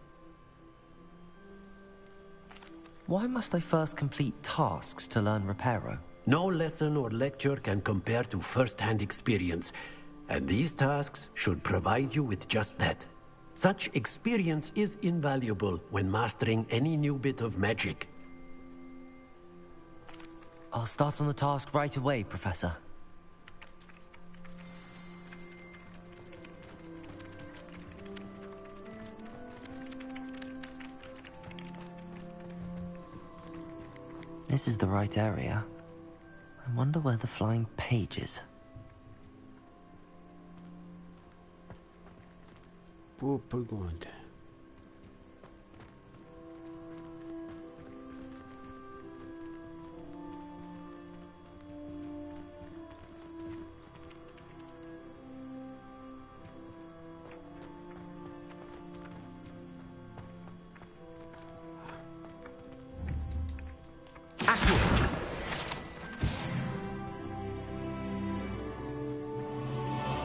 Why must I first complete tasks to learn Reparo? No lesson or lecture can compare to first-hand experience, and these tasks should provide you with just that. Such experience is invaluable when mastering any new bit of magic. I'll start on the task right away, Professor. This is the right area. I wonder where the flying page is. Boa pergunta.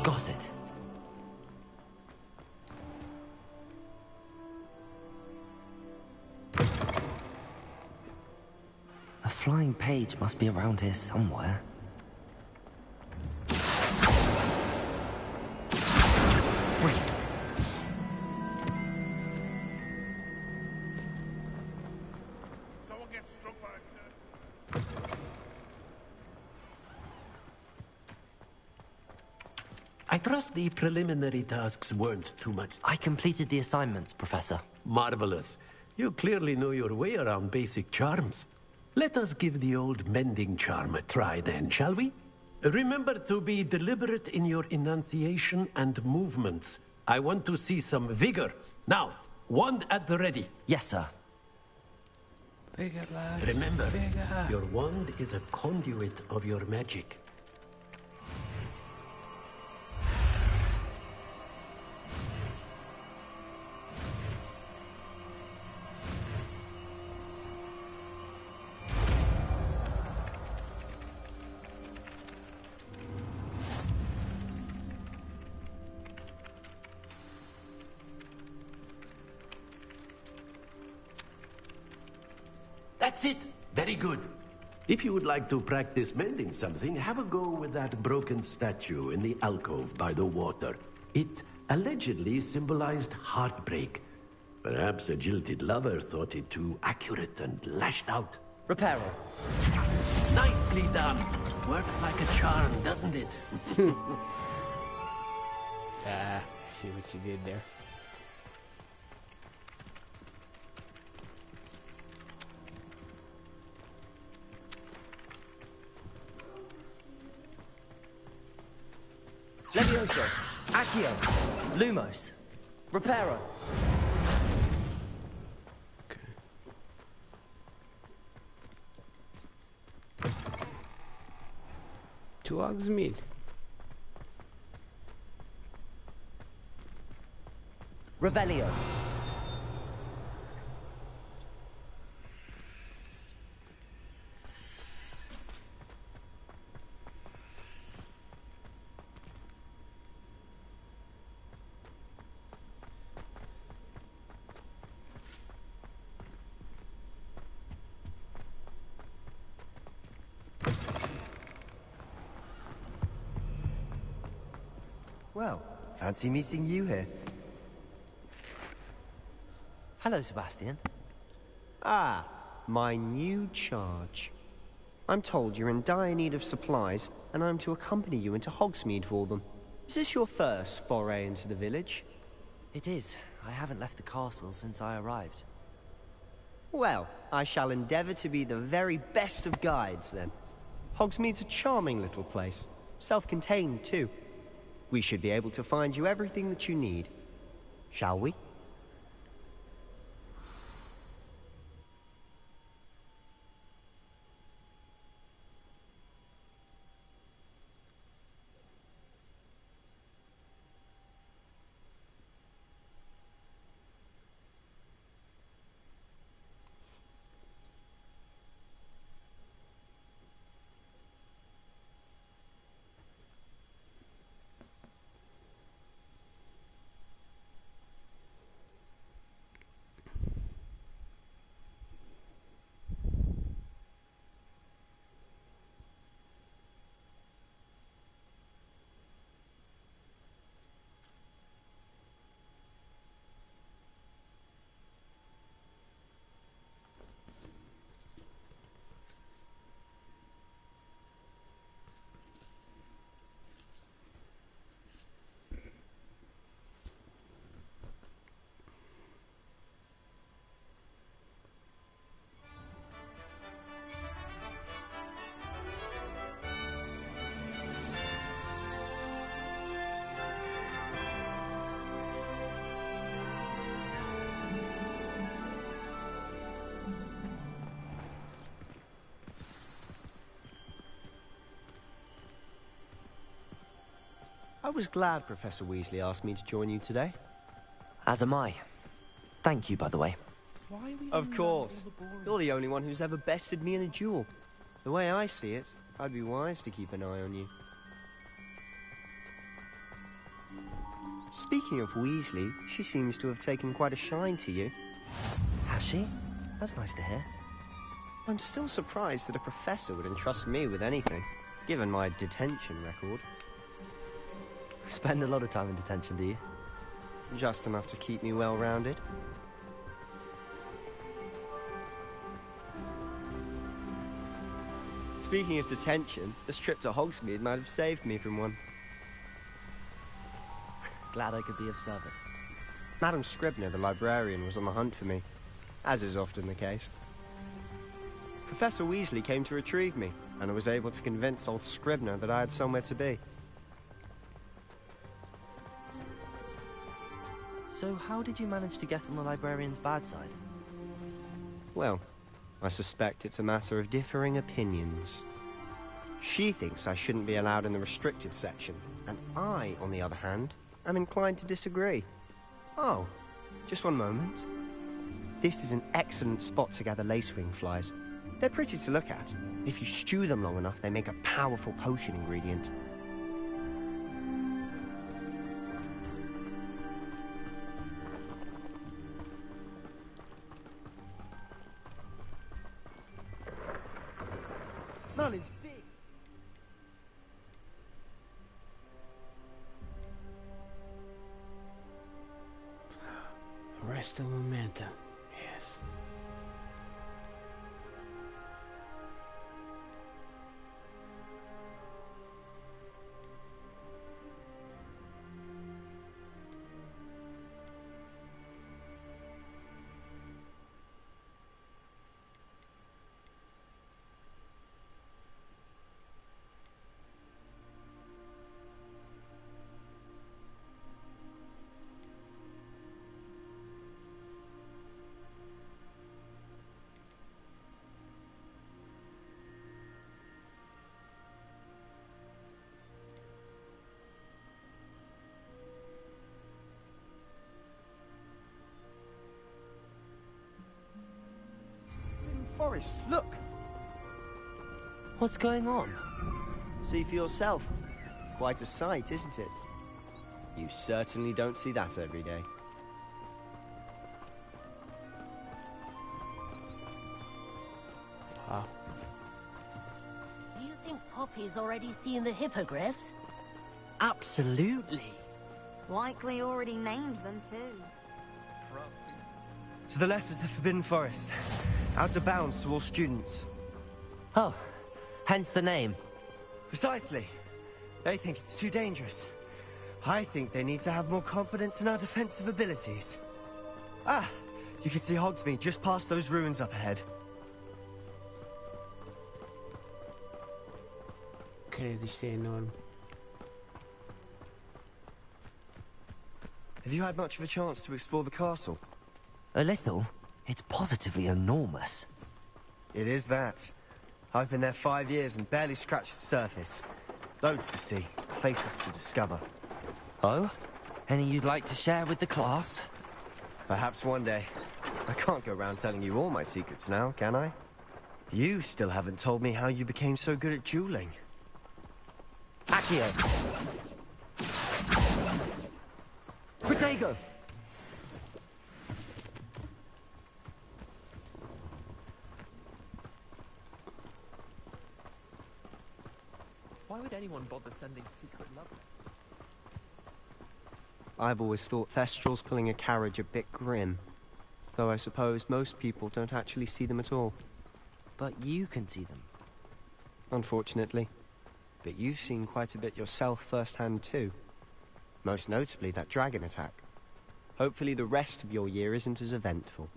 Got it. A flying page must be around here somewhere. Brilliant. Someone gets struck by a I trust the preliminary tasks weren't too much. I completed the assignments, Professor. Marvelous. You clearly know your way around basic charms. Let us give the old mending charm a try then, shall we? Remember to be deliberate in your enunciation and movements. I want to see some vigor. Now, wand at the ready. Yes, sir. Bigger, lads. Remember, Bigger. your wand is a conduit of your magic. That's it. Very good. If you would like to practice mending something, have a go with that broken statue in the alcove by the water. It allegedly symbolized heartbreak. Perhaps a jilted lover thought it too accurate and lashed out. Reparo. Nicely done. Works like a charm, doesn't it? Ah, see what you did there. Levioso. Accio. Lumos. Reparo. To Hogsmeade. Revelio. Well, fancy meeting you here. Hello, Sebastian. Ah, my new charge. I'm told you're in dire need of supplies, and I'm to accompany you into Hogsmeade for them. Is this your first foray into the village? It is. I haven't left the castle since I arrived. Well, I shall endeavor to be the very best of guides, then. Hogsmeade's a charming little place. Self-contained, too. We should be able to find you everything that you need. Shall we? I was glad Professor Weasley asked me to join you today. As am I. Thank you, by the way. Of course. You're the only one who's ever bested me in a duel. The way I see it, I'd be wise to keep an eye on you. Speaking of Weasley, she seems to have taken quite a shine to you. Has she? That's nice to hear. I'm still surprised that a professor would entrust me with anything, given my detention record. Spend a lot of time in detention, do you? Just enough to keep me well-rounded. Speaking of detention, this trip to Hogsmeade might have saved me from one. Glad I could be of service. Madam Scribner, the librarian, was on the hunt for me, as is often the case. Professor Weasley came to retrieve me, and I was able to convince old Scribner that I had somewhere to be. So how did you manage to get on the librarian's bad side? Well, I suspect it's a matter of differing opinions. She thinks I shouldn't be allowed in the restricted section, and I, on the other hand, am inclined to disagree. Oh, just one moment. This is an excellent spot to gather lacewing flies. They're pretty to look at. If you stew them long enough, they make a powerful potion ingredient. Merlin's big. Arrest the momentum. Yes. Forest, look! What's going on? See for yourself. Quite a sight, isn't it? You certainly don't see that every day. Wow. Do you think Poppy's already seen the hippogriffs? Absolutely. Likely already named them too. To the left is the Forbidden Forest. Out of bounds to all students. Oh, hence the name. Precisely. They think it's too dangerous. I think they need to have more confidence in our defensive abilities. Ah, you can see Hogsmeade just past those ruins up ahead. Credo, isto é enorme. Have you had much of a chance to explore the castle? A little. It's positively enormous. It is that. I've been there 5 years and barely scratched the surface. Loads to see, places to discover. Oh? Any you'd like to share with the class? Perhaps one day. I can't go around telling you all my secrets now, can I? You still haven't told me how you became so good at dueling. Accio! Protego! Why would anyone bother sending secret love? I've always thought Thestrals pulling a carriage a bit grim. Though I suppose most people don't actually see them at all. But you can see them. Unfortunately. But you've seen quite a bit yourself firsthand too. Most notably that dragon attack. Hopefully the rest of your year isn't as eventful.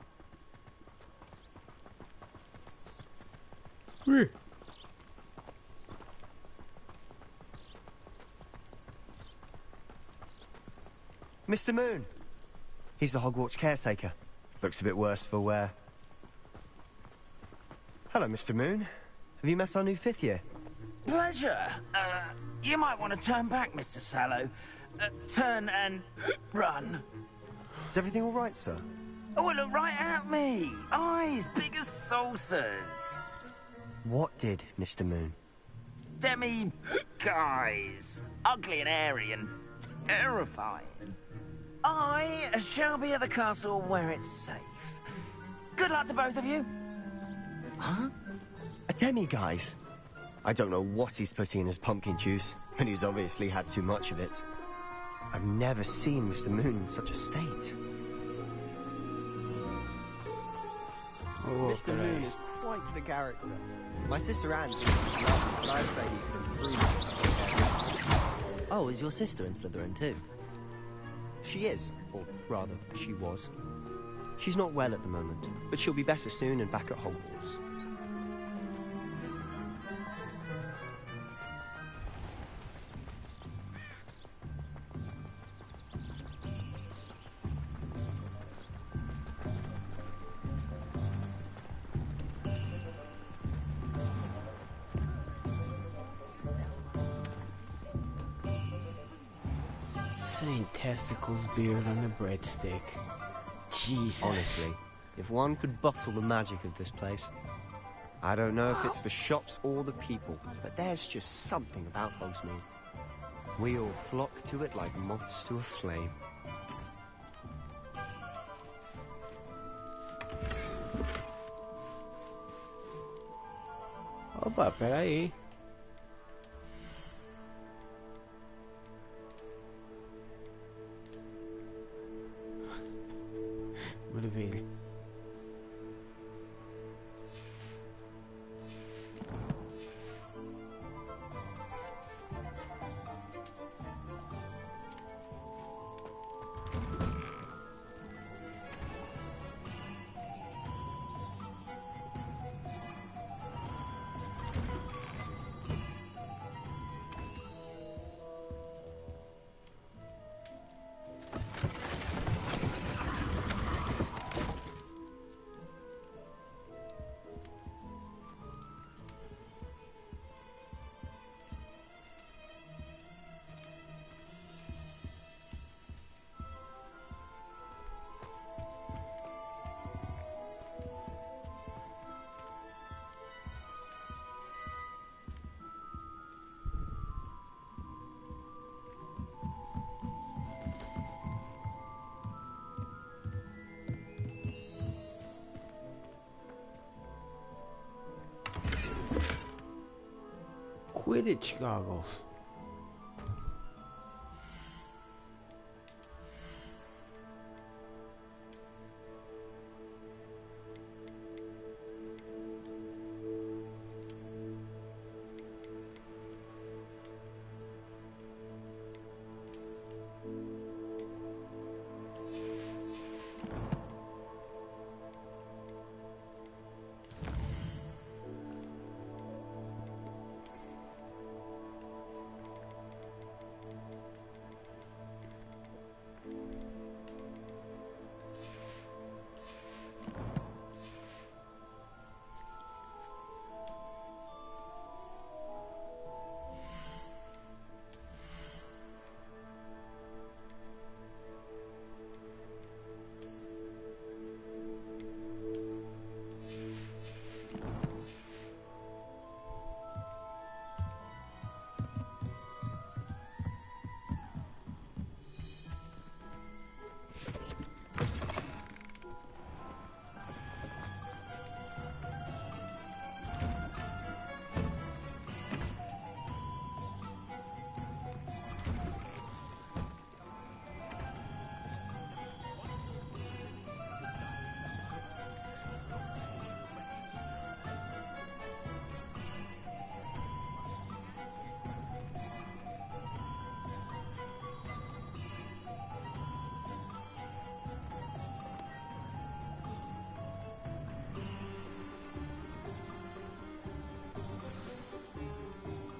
Mr. Moon! He's the Hogwarts caretaker. Looks a bit worse for wear. Hello, Mr. Moon. Have you met our new 5th year? Pleasure. You might want to turn back, Mr. Sallow. Turn and run. Is everything all right, sir? Oh, look right at me. Eyes big as saucers. What did, Mr. Moon? Demi guys. Ugly and airy and terrifying. I shall be at the castle where it's safe. Good luck to both of you. Huh? A demi-guise? I don't know what he's putting in his pumpkin juice, but he's obviously had too much of it. I've never seen Mr. Moon in such a state. Mr. Moon is quite the character. My sister Anne thinks he's lovely, but I'd say he could improve. Oh, is your sister in Slytherin too? She is, or rather, she was. She's not well at the moment, but she'll be better soon and back at Hogwarts. Saint Testicles beard on a breadstick. Jesus. Honestly, if one could bottle the magic of this place. I don't know if it's the shops or the people, but there's just something about Hogsmeade. We all flock to it like moths to a flame. Opa, peraí. Maravilha. Quidditch goggles.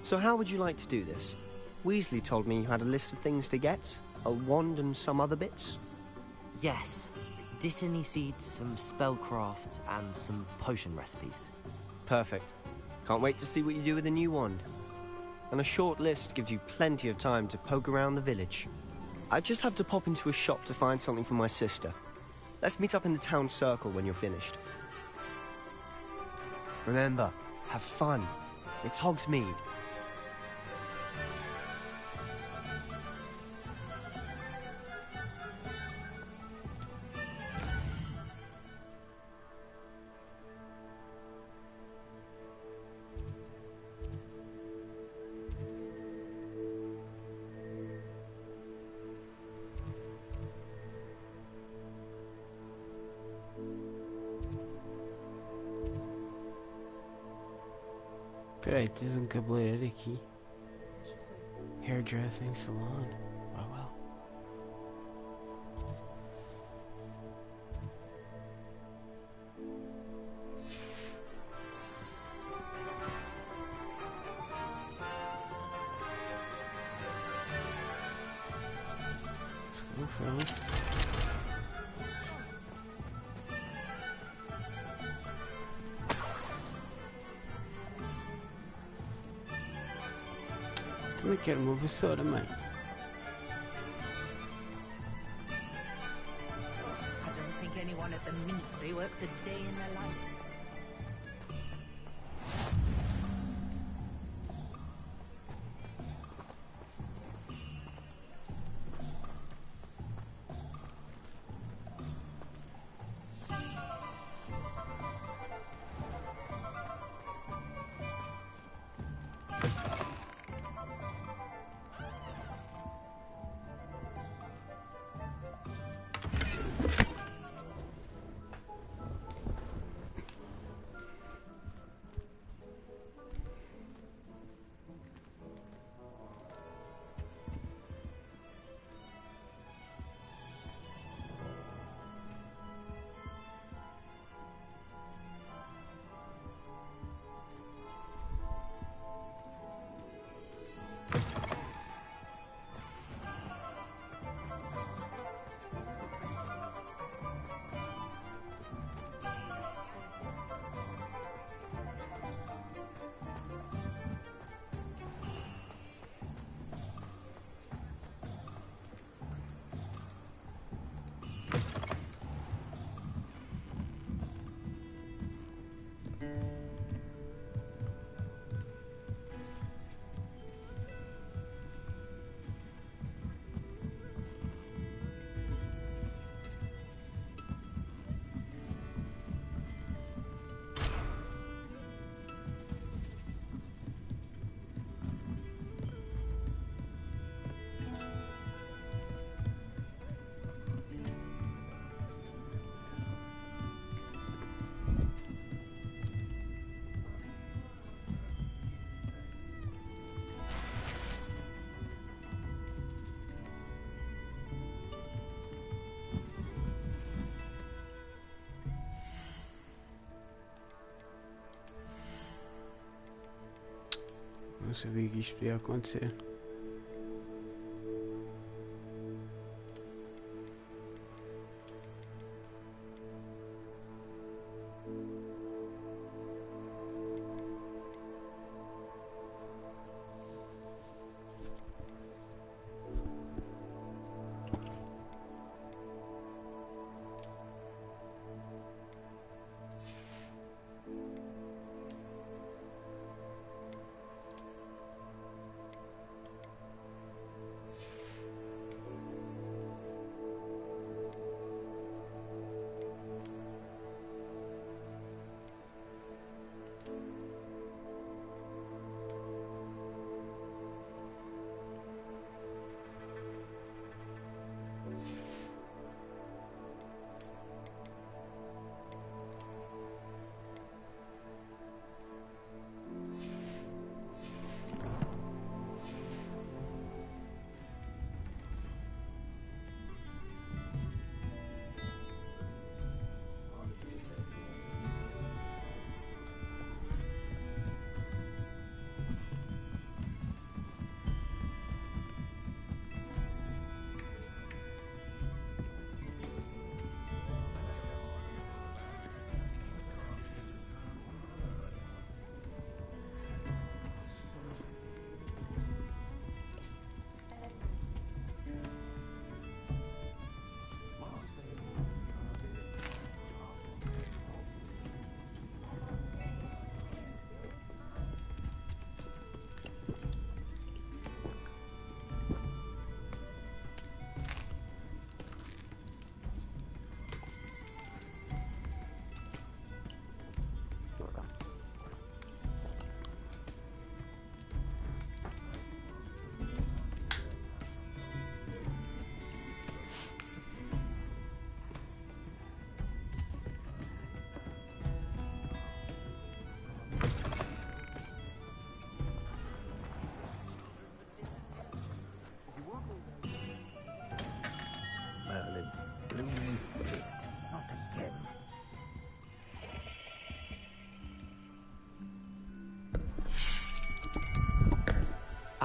So how would you like to do this? Weasley told me you had a list of things to get, a wand and some other bits. Yes. Dittany seeds, some spellcrafts, and some potion recipes. Perfect. Can't wait to see what you do with the new wand. And a short list gives you plenty of time to poke around the village. I just have to pop into a shop to find something for my sister. Let's meet up in the town circle when you're finished. Remember, have fun. It's Hogsmeade. Espera aí, tens um cabeleireiro aqui. Hairdressing salon. Oh well. Let's go, fellas. Também quero uma vassoura, mãe. I don't think anyone at the Ministry works a day in their life. Não sabia que isto podia acontecer.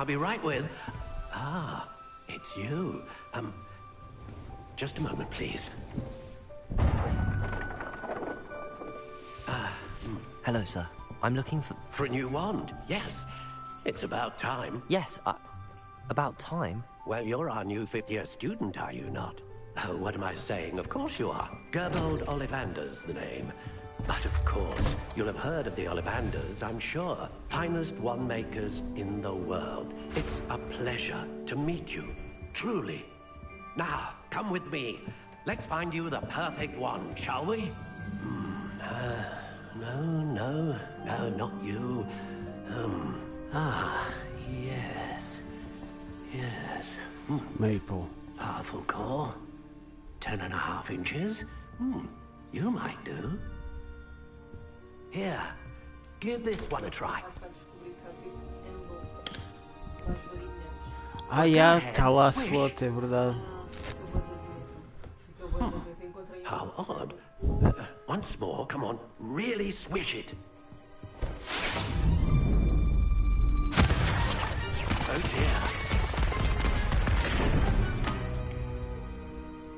I'll be right with... Ah, it's you. Just a moment, please. Hello, sir. I'm looking for... For a new wand, yes. It's about time. Yes, about time? Well, you're our new fifth-year student, are you not? Oh, what am I saying? Of course you are. Gerbold Ollivander's the name. But of course, you'll have heard of the Ollivanders, I'm sure. Finest wand makers in the world. It's a pleasure to meet you, truly. Now, come with me. Let's find you the perfect wand, shall we? No, not you. Yes. Maple. Powerful core. 10.5 inches. You might do. Here, give this one a try. Já, tá lá a slot, é verdade. How odd. Once more, come on, really swish it. Oh dear.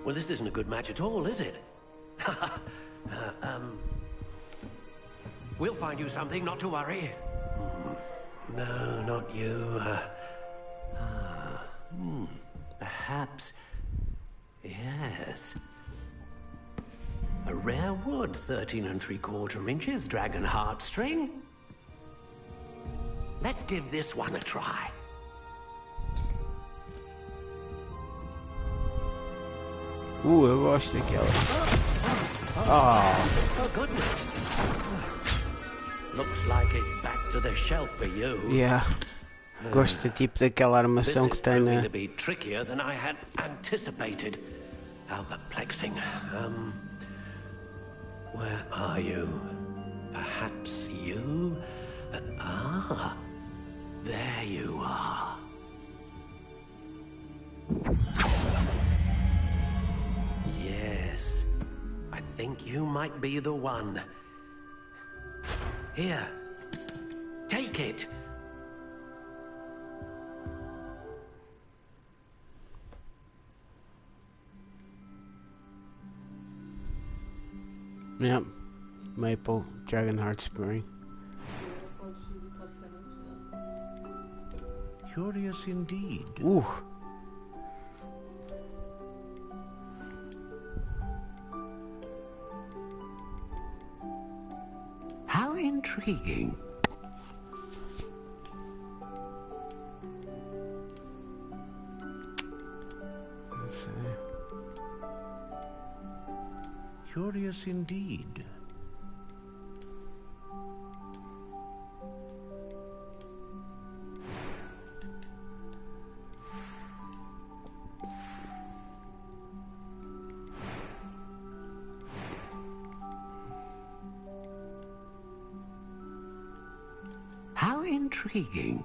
Well, this isn't a good match at all, is it? We'll find you something, not to worry. No, not you. Perhaps... Yes. A rare wood, 13 3/4 inches, dragon heartstring. Let's give this one a try. Eu gosto daquela. Oh, goodness. Looks like it's back to the shelf for you. Yeah. Gosto tipo daquela armação que tem na... This is proving to be trickier than I had anticipated. How perplexing. Where are you? Perhaps you? There you are. Yes, I think you might be the one. Here, take it. Yep. Maple, Dragon Heartspring. Curious indeed. Ooh. How intriguing. Let's see. Curious indeed. How intriguing.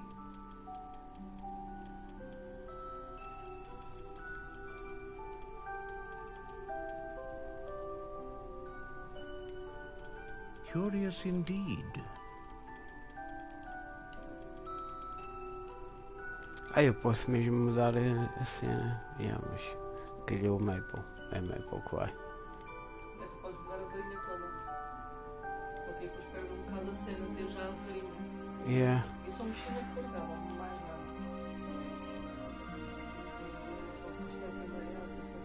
Curious indeed. Eu posso mesmo mudar a cena. Yeah, mas calhou o Maple. É Maple que vai. Mas tu podes mudar a varinha toda. Só que depois perde um bocado a cena de ter já a varinha. Yeah. Eu só mexi na cor dela, não mais nada. Só que isto é a primeira opção.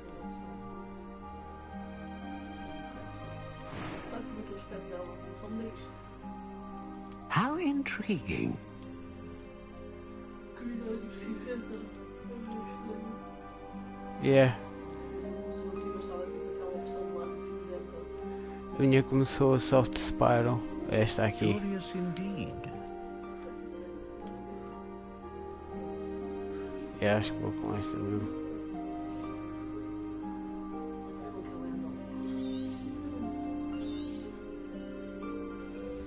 Quase que botou o aspecto dela, só me diz. How intriguing. Cinzenta. Yeah. Começou assim, mas estava tipo aquela opção de lado cinzenta. A minha começou a Soft Spiral. Esta aqui. Curious indeed. Acho que vou com esta mesmo.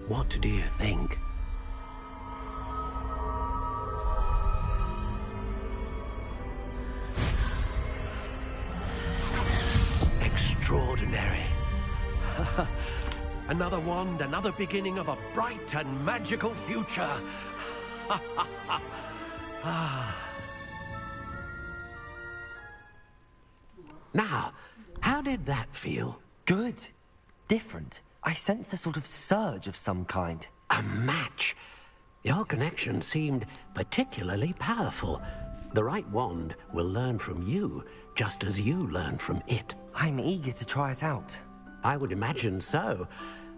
What do you think? Extraordinary. Another wand, another beginning of a bright and magical future. Now, how did that feel? Good. Different. I sensed a sort of surge of some kind. A match? Your connection seemed particularly powerful. The right wand will learn from you, just as you learn from it. I'm eager to try it out. I would imagine so.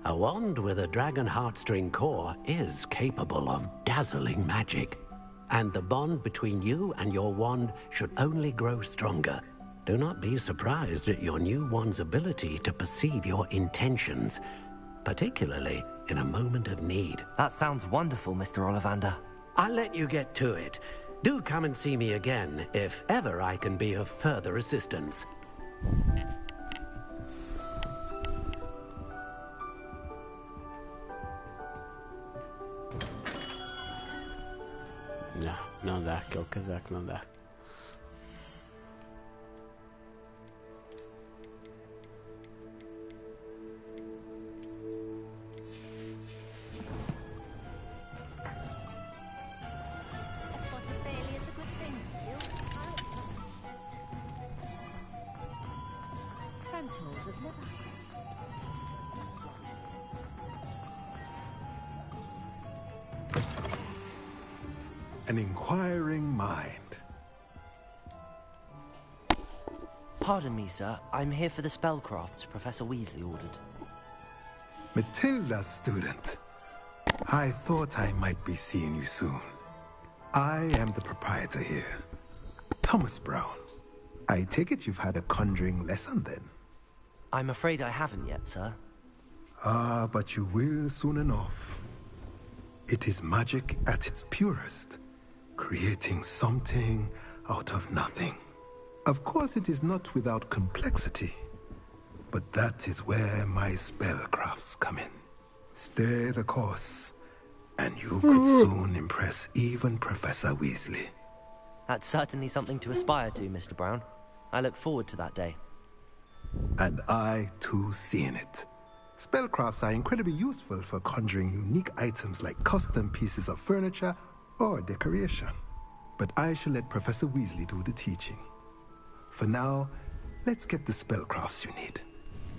A wand with a dragon heartstring core is capable of dazzling magic. And the bond between you and your wand should only grow stronger. Do not be surprised at your new wand's ability to perceive your intentions, particularly in a moment of need. That sounds wonderful, Mr. Ollivander. I'll let you get to it. Do come and see me again if ever I can be of further assistance. Não, não dá, aquele casaco não dá. An inquiring mind. Pardon me, sir. I'm here for the spellcrafts Professor Weasley ordered. Matilda's student. I thought I might be seeing you soon. I am the proprietor here, Thomas Brown. I take it you've had a conjuring lesson then? I'm afraid I haven't yet, sir. Ah, but you will soon enough. It is magic at its purest, creating something out of nothing. Of course, it is not without complexity, but that is where my spellcrafts come in. Stay the course, and you could soon impress even Professor Weasley. That's certainly something to aspire to, Mr. Brown. I look forward to that day. And I, too, seeing it. Spellcrafts are incredibly useful for conjuring unique items like custom pieces of furniture or decoration. But I shall let Professor Weasley do the teaching. For now, let's get the spellcrafts you need.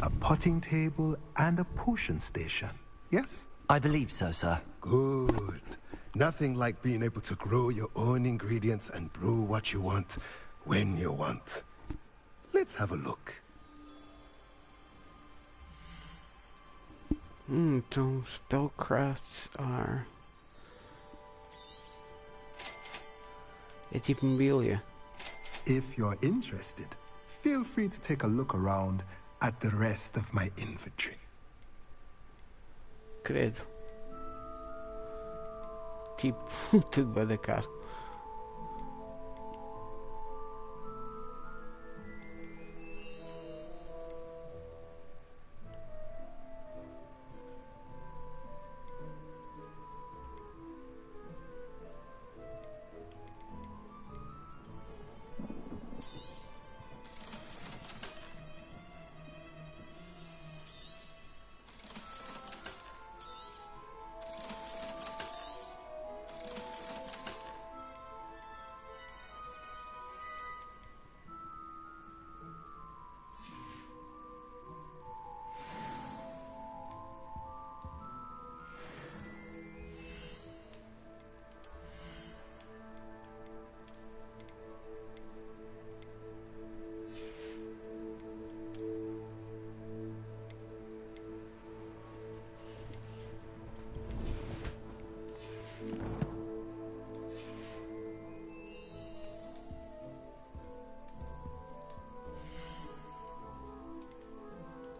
A potting table and a potion station, yes? I believe so, sir. Good. Nothing like being able to grow your own ingredients and brew what you want, when you want. Let's have a look. Então, spellcrafts are... É tipo mobília. If you're interested, feel free to take a look around at the rest of my inventory. Credo. Tipo, tudo bué da caro.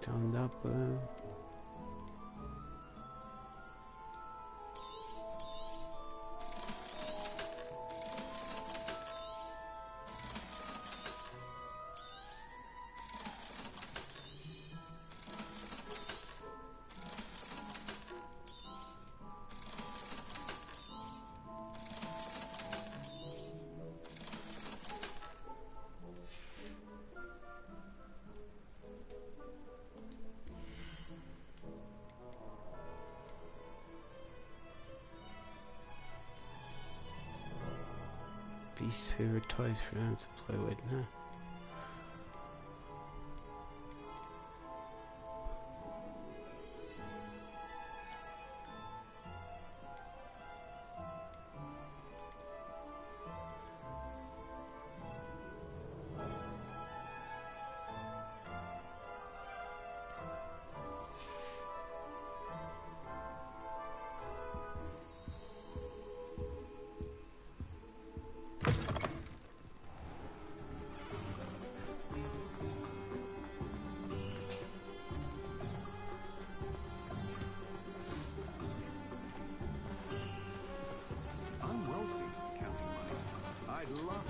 Então dá para... least favorite toys for him to play with, huh?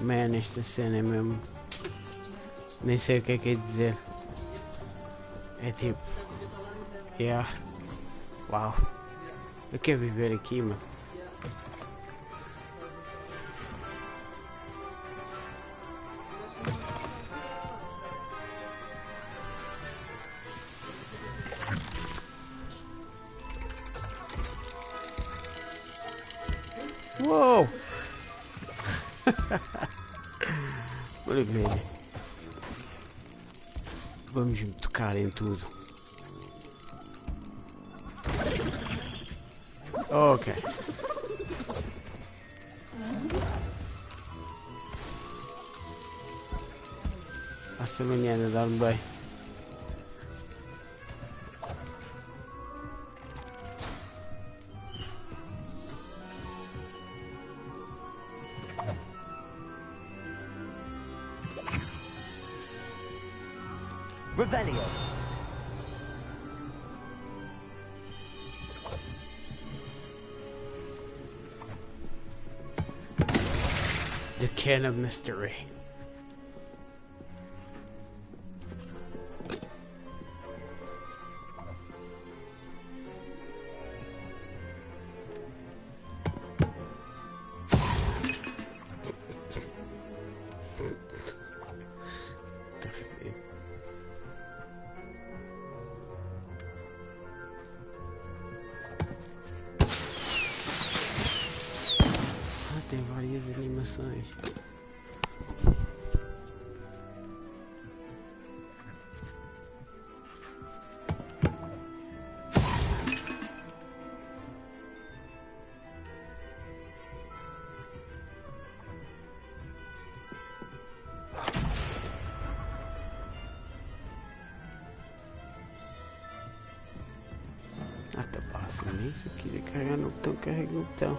Man, esta cena é mesmo. Nem sei o que é que é dizer. É tipo. Yeah. Uau. Eu quero viver aqui, mano. Uou! Maravilha. Vamos tocar em tudo. Ok. Passa amanhã a dar-me bem. Revelio. The Can of Mystery. Tem várias animações. Até passa nisso, quiser carregar no botão, carrega no botão.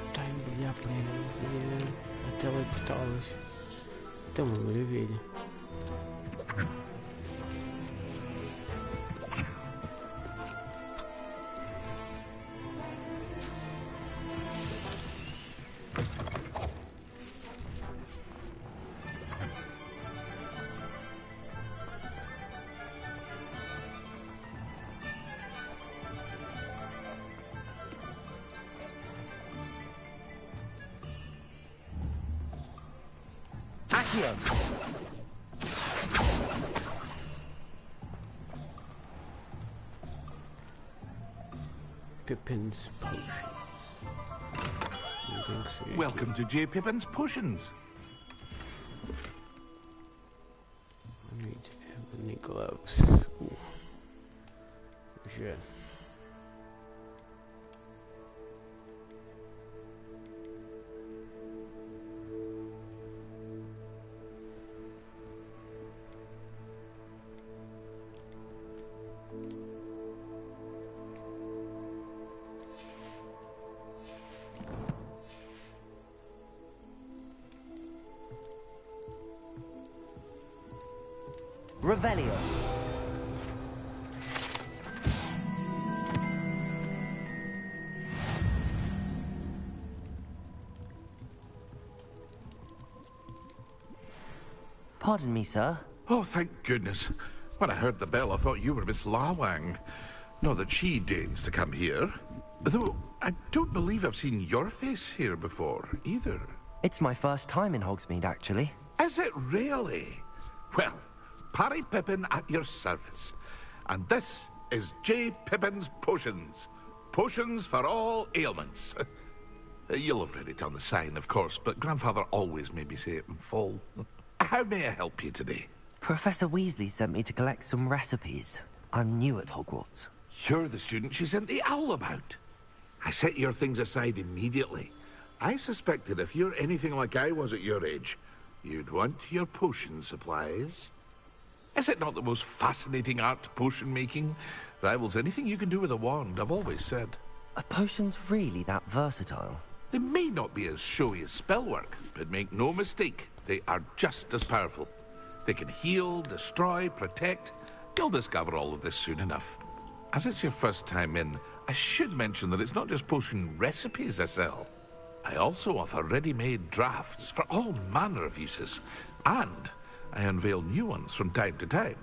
Está a embrulhar para eles e a teleportá-los. Então, uma maravilha. Pippin's Potions. Welcome to J. Pippin's Potions. I need ebony gloves. Ooh. Good. Revelio. Pardon me, sir. Oh, thank goodness. When I heard the bell, I thought you were Miss Lawang. Not that she deigns to come here. Though, I don't believe I've seen your face here before, either. It's my first time in Hogsmeade, actually. Is it really? Well, Parry Pippin at your service. And this is J. Pippin's Potions. Potions for all ailments. You'll have read it on the sign, of course, but Grandfather always made me say it in full. How may I help you today? Professor Weasley sent me to collect some recipes. I'm new at Hogwarts. You're the student she sent the owl about. I set your things aside immediately. I suspected if you're anything like I was at your age, you'd want your potion supplies. Is it not the most fascinating art, potion making? Rivals anything you can do with a wand, I've always said. Are potions really that versatile? They may not be as showy as spellwork, but make no mistake, they are just as powerful. They can heal, destroy, protect. You'll discover all of this soon enough. As it's your first time in, I should mention that it's not just potion recipes I sell. I also offer ready-made drafts for all manner of uses, and I unveil new ones from time to time.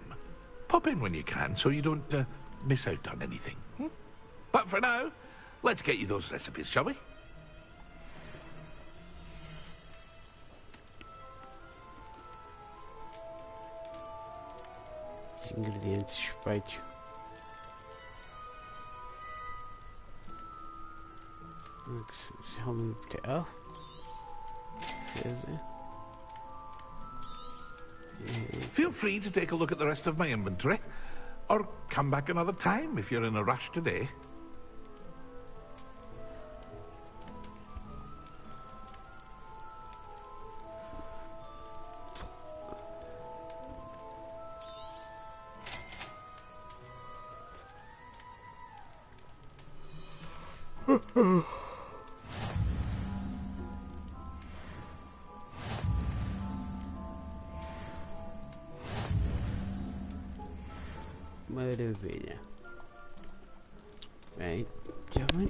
Pop in when you can so you don't miss out on anything. But for now, let's get you those recipes, shall we? Os ingredientes suspeitos. Oh. Feel free to take a look at the rest of my inventory, or come back another time if you're in a rush today. Maravilha. Bem, já vem.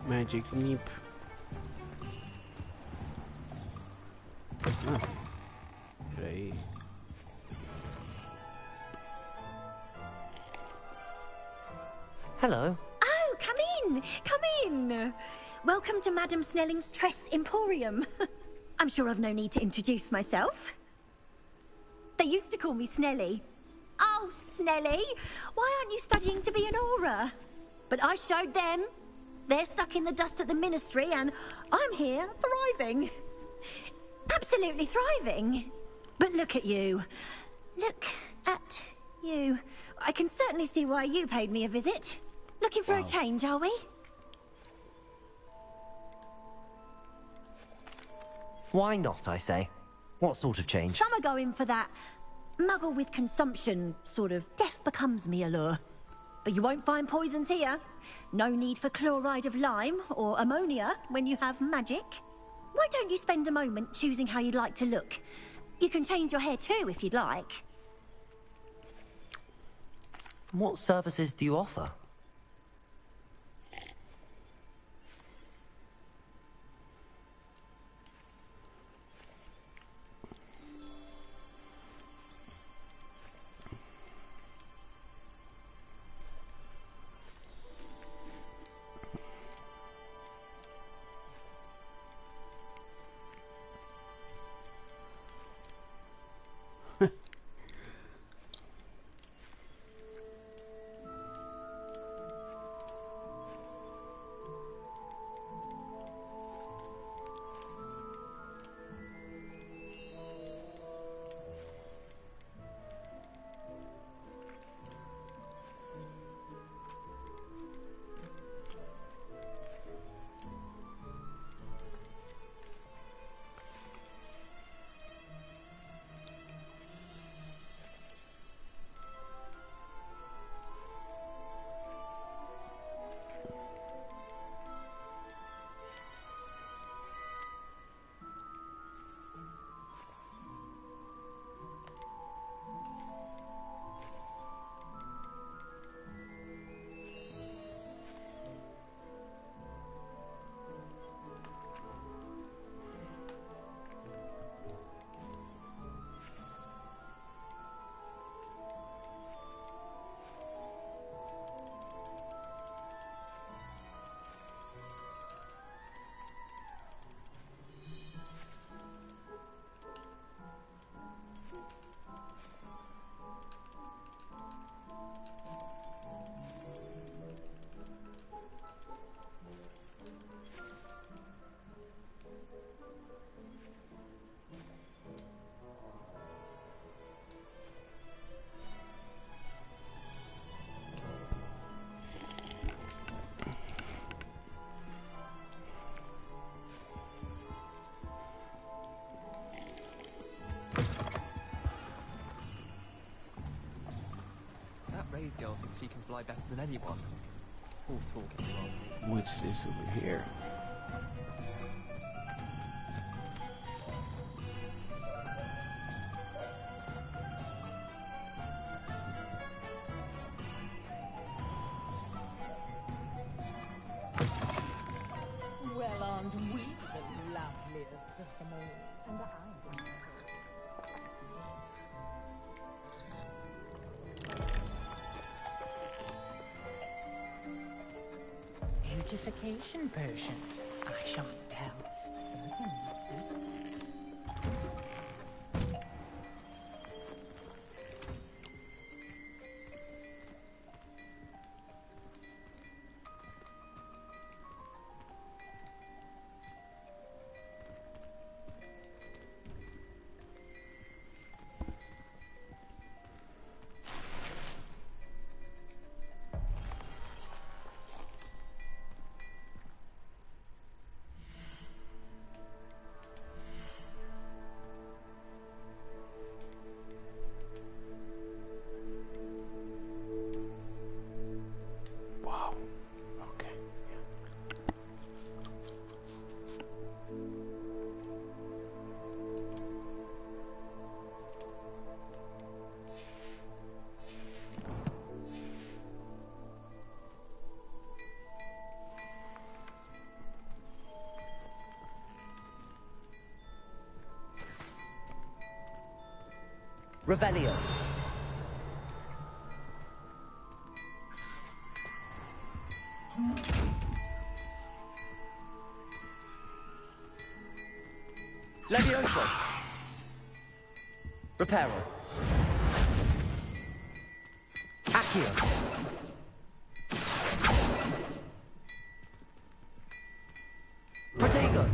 Magic Nip. Ah, peraí. Hello. Oh, come in! Come in! Welcome to Madame Snelling's Tress Emporium. I'm sure I've no need to introduce myself. They used to call me Snelly. Oh, Snelly! Why aren't you studying to be an aura? But I showed them. They're stuck in the dust at the Ministry, and I'm here, thriving. Absolutely thriving. But look at you. Look at you. I can certainly see why you paid me a visit. Looking for a change, are we? Why not, I say? What sort of change? Some are going for that muggle with consumption, sort of death becomes me allure. But you won't find poisons here. No need for chloride of lime or ammonia when you have magic. Why don't you spend a moment choosing how you'd like to look? You can change your hair too if you'd like. What services do you offer? Ray's girl thinks she can fly better than anyone. All talking wrong. What's this over here? Well, aren't we the loveliest of them all? And I. Beautification potion. I shan't tell. Revelio. Levioso. Reparo. Accio. Protego.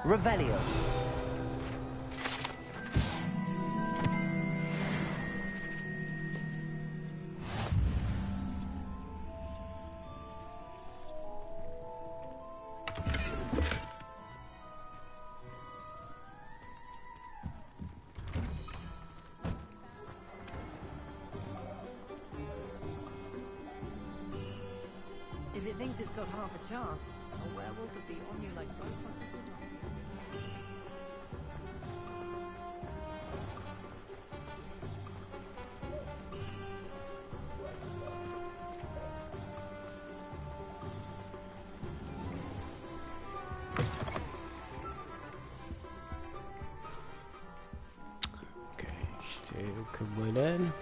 Revelio. If it thinks it's got half a chance, a werewolf would be on you like both. Isto é o cabeleireiro.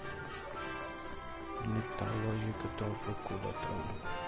Onde está a loja que eu estou à procura? Então.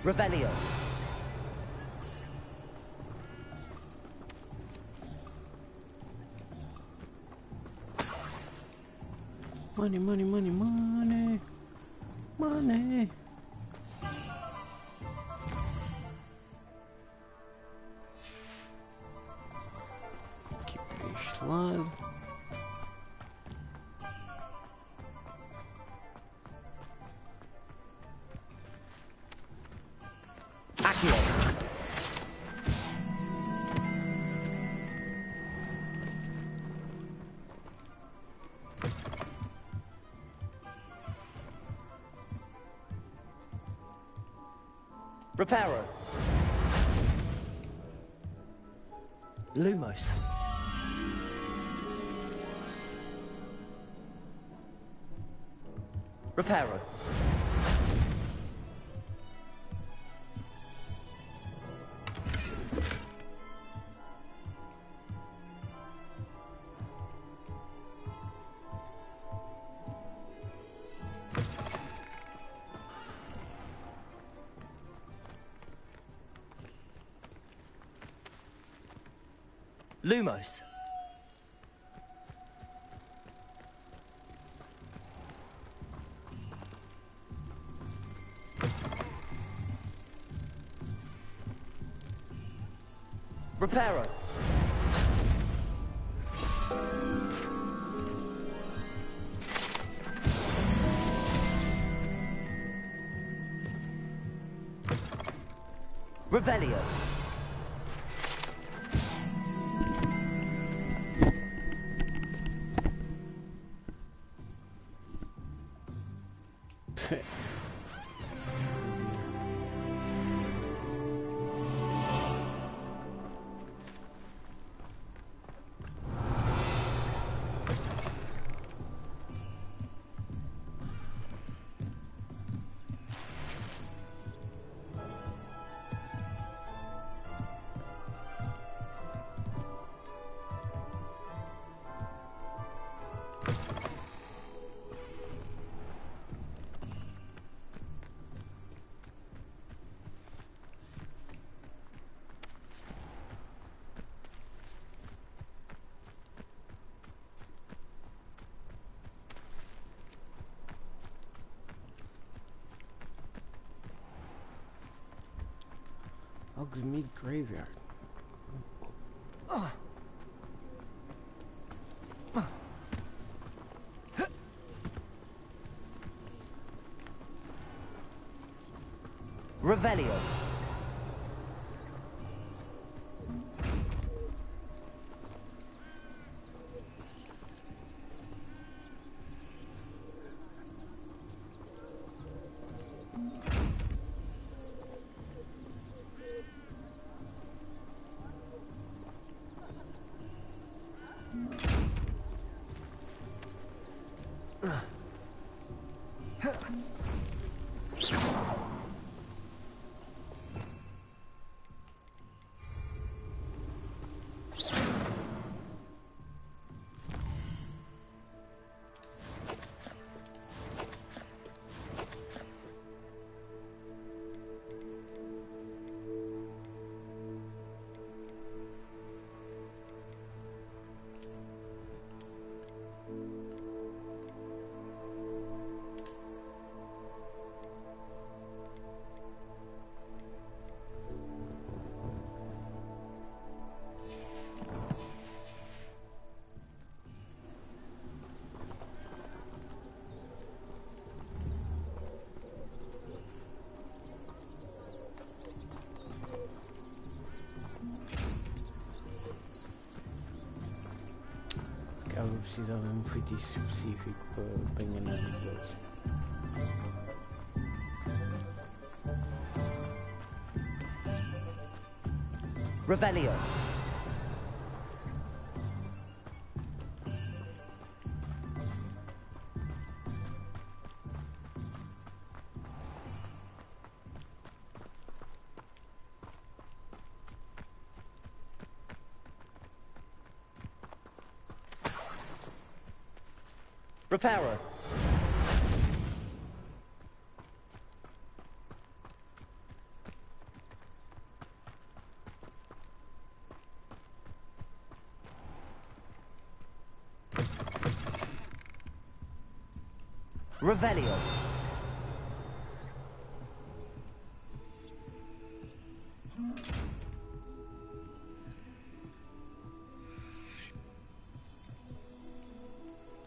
Revelio. Money, money, money, money. Money. Aqui para este lado. Reparo. Lumos. Reparo. Lumos. Reparo. Revelio. Hogsmeade Graveyard. Revelio. Eu precisava de um feitiço específico para enganar os outros. Revelio. Reparo. Revelio.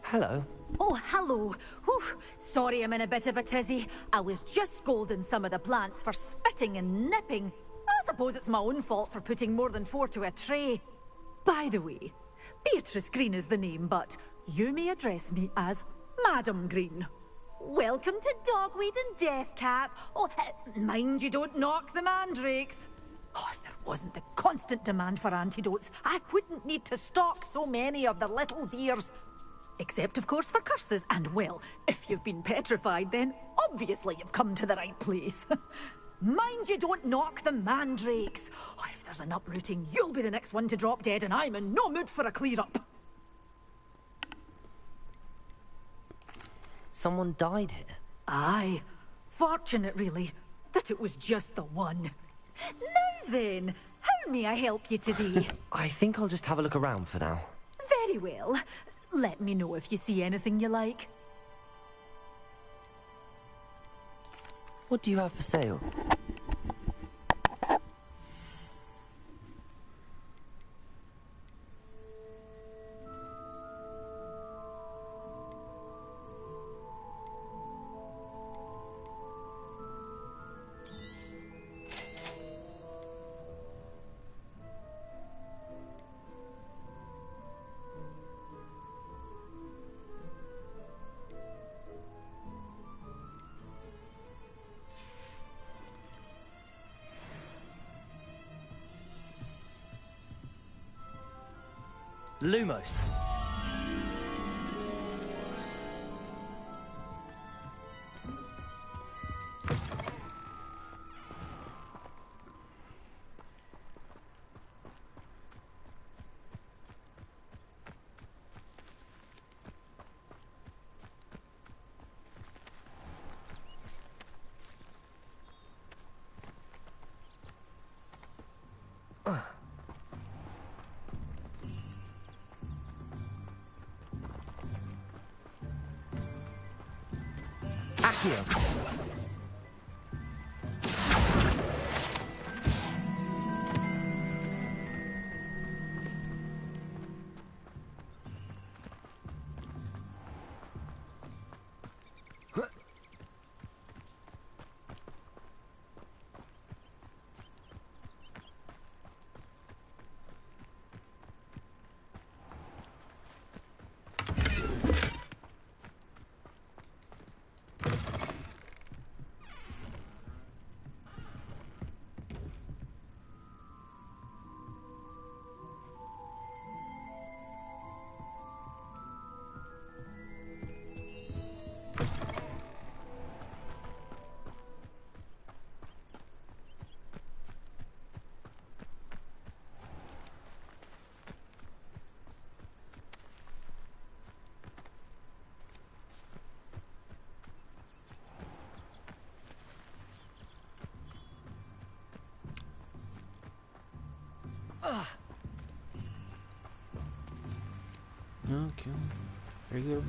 Hello. Oh, hello. Whew. Sorry I'm in a bit of a tizzy. I was just scolding some of the plants for spitting and nipping. I suppose it's my own fault for putting more than 4 to a tray. By the way, Beatrice Green is the name, but you may address me as Madam Green. Welcome to Dogweed and Deathcap. Oh, mind you don't knock the mandrakes. Oh, if there wasn't the constant demand for antidotes, I wouldn't need to stock so many of the little dears. Except, of course, for curses. And, well, if you've been petrified, then obviously you've come to the right place. Mind you don't knock the mandrakes. Oh, if there's an uprooting, you'll be the next one to drop dead, and I'm in no mood for a clear-up. Someone died here? Aye. Fortunate, really, that it was just the one. Now then, how may I help you today? I think I'll just have a look around for now. Very well. Let me know if you see anything you like. What do you have for sale? Lumos. Accio. Okay. Very good.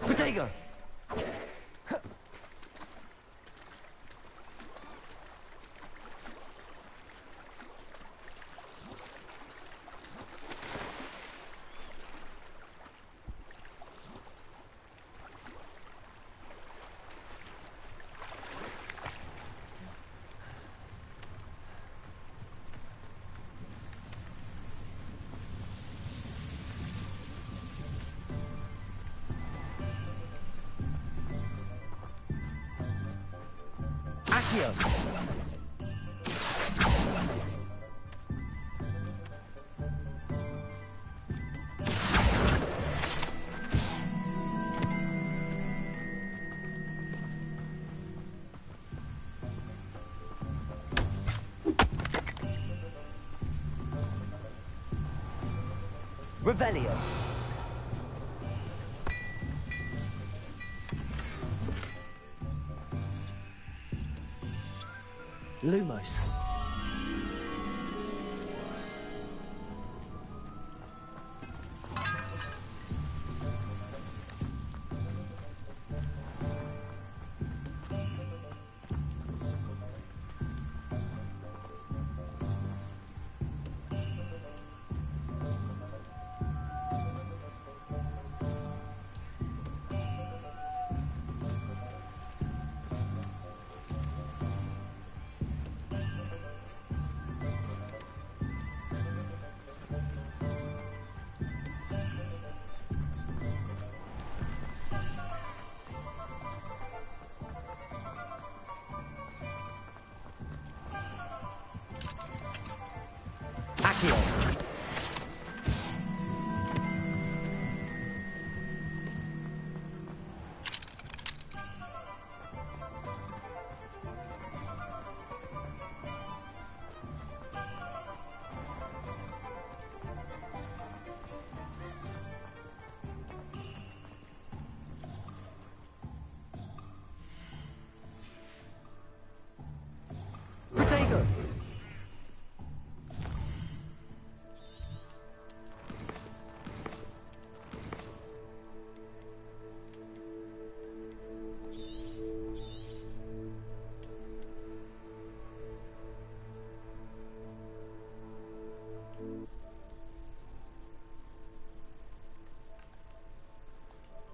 Potato. Accio. Revelio. Lumos. Accio.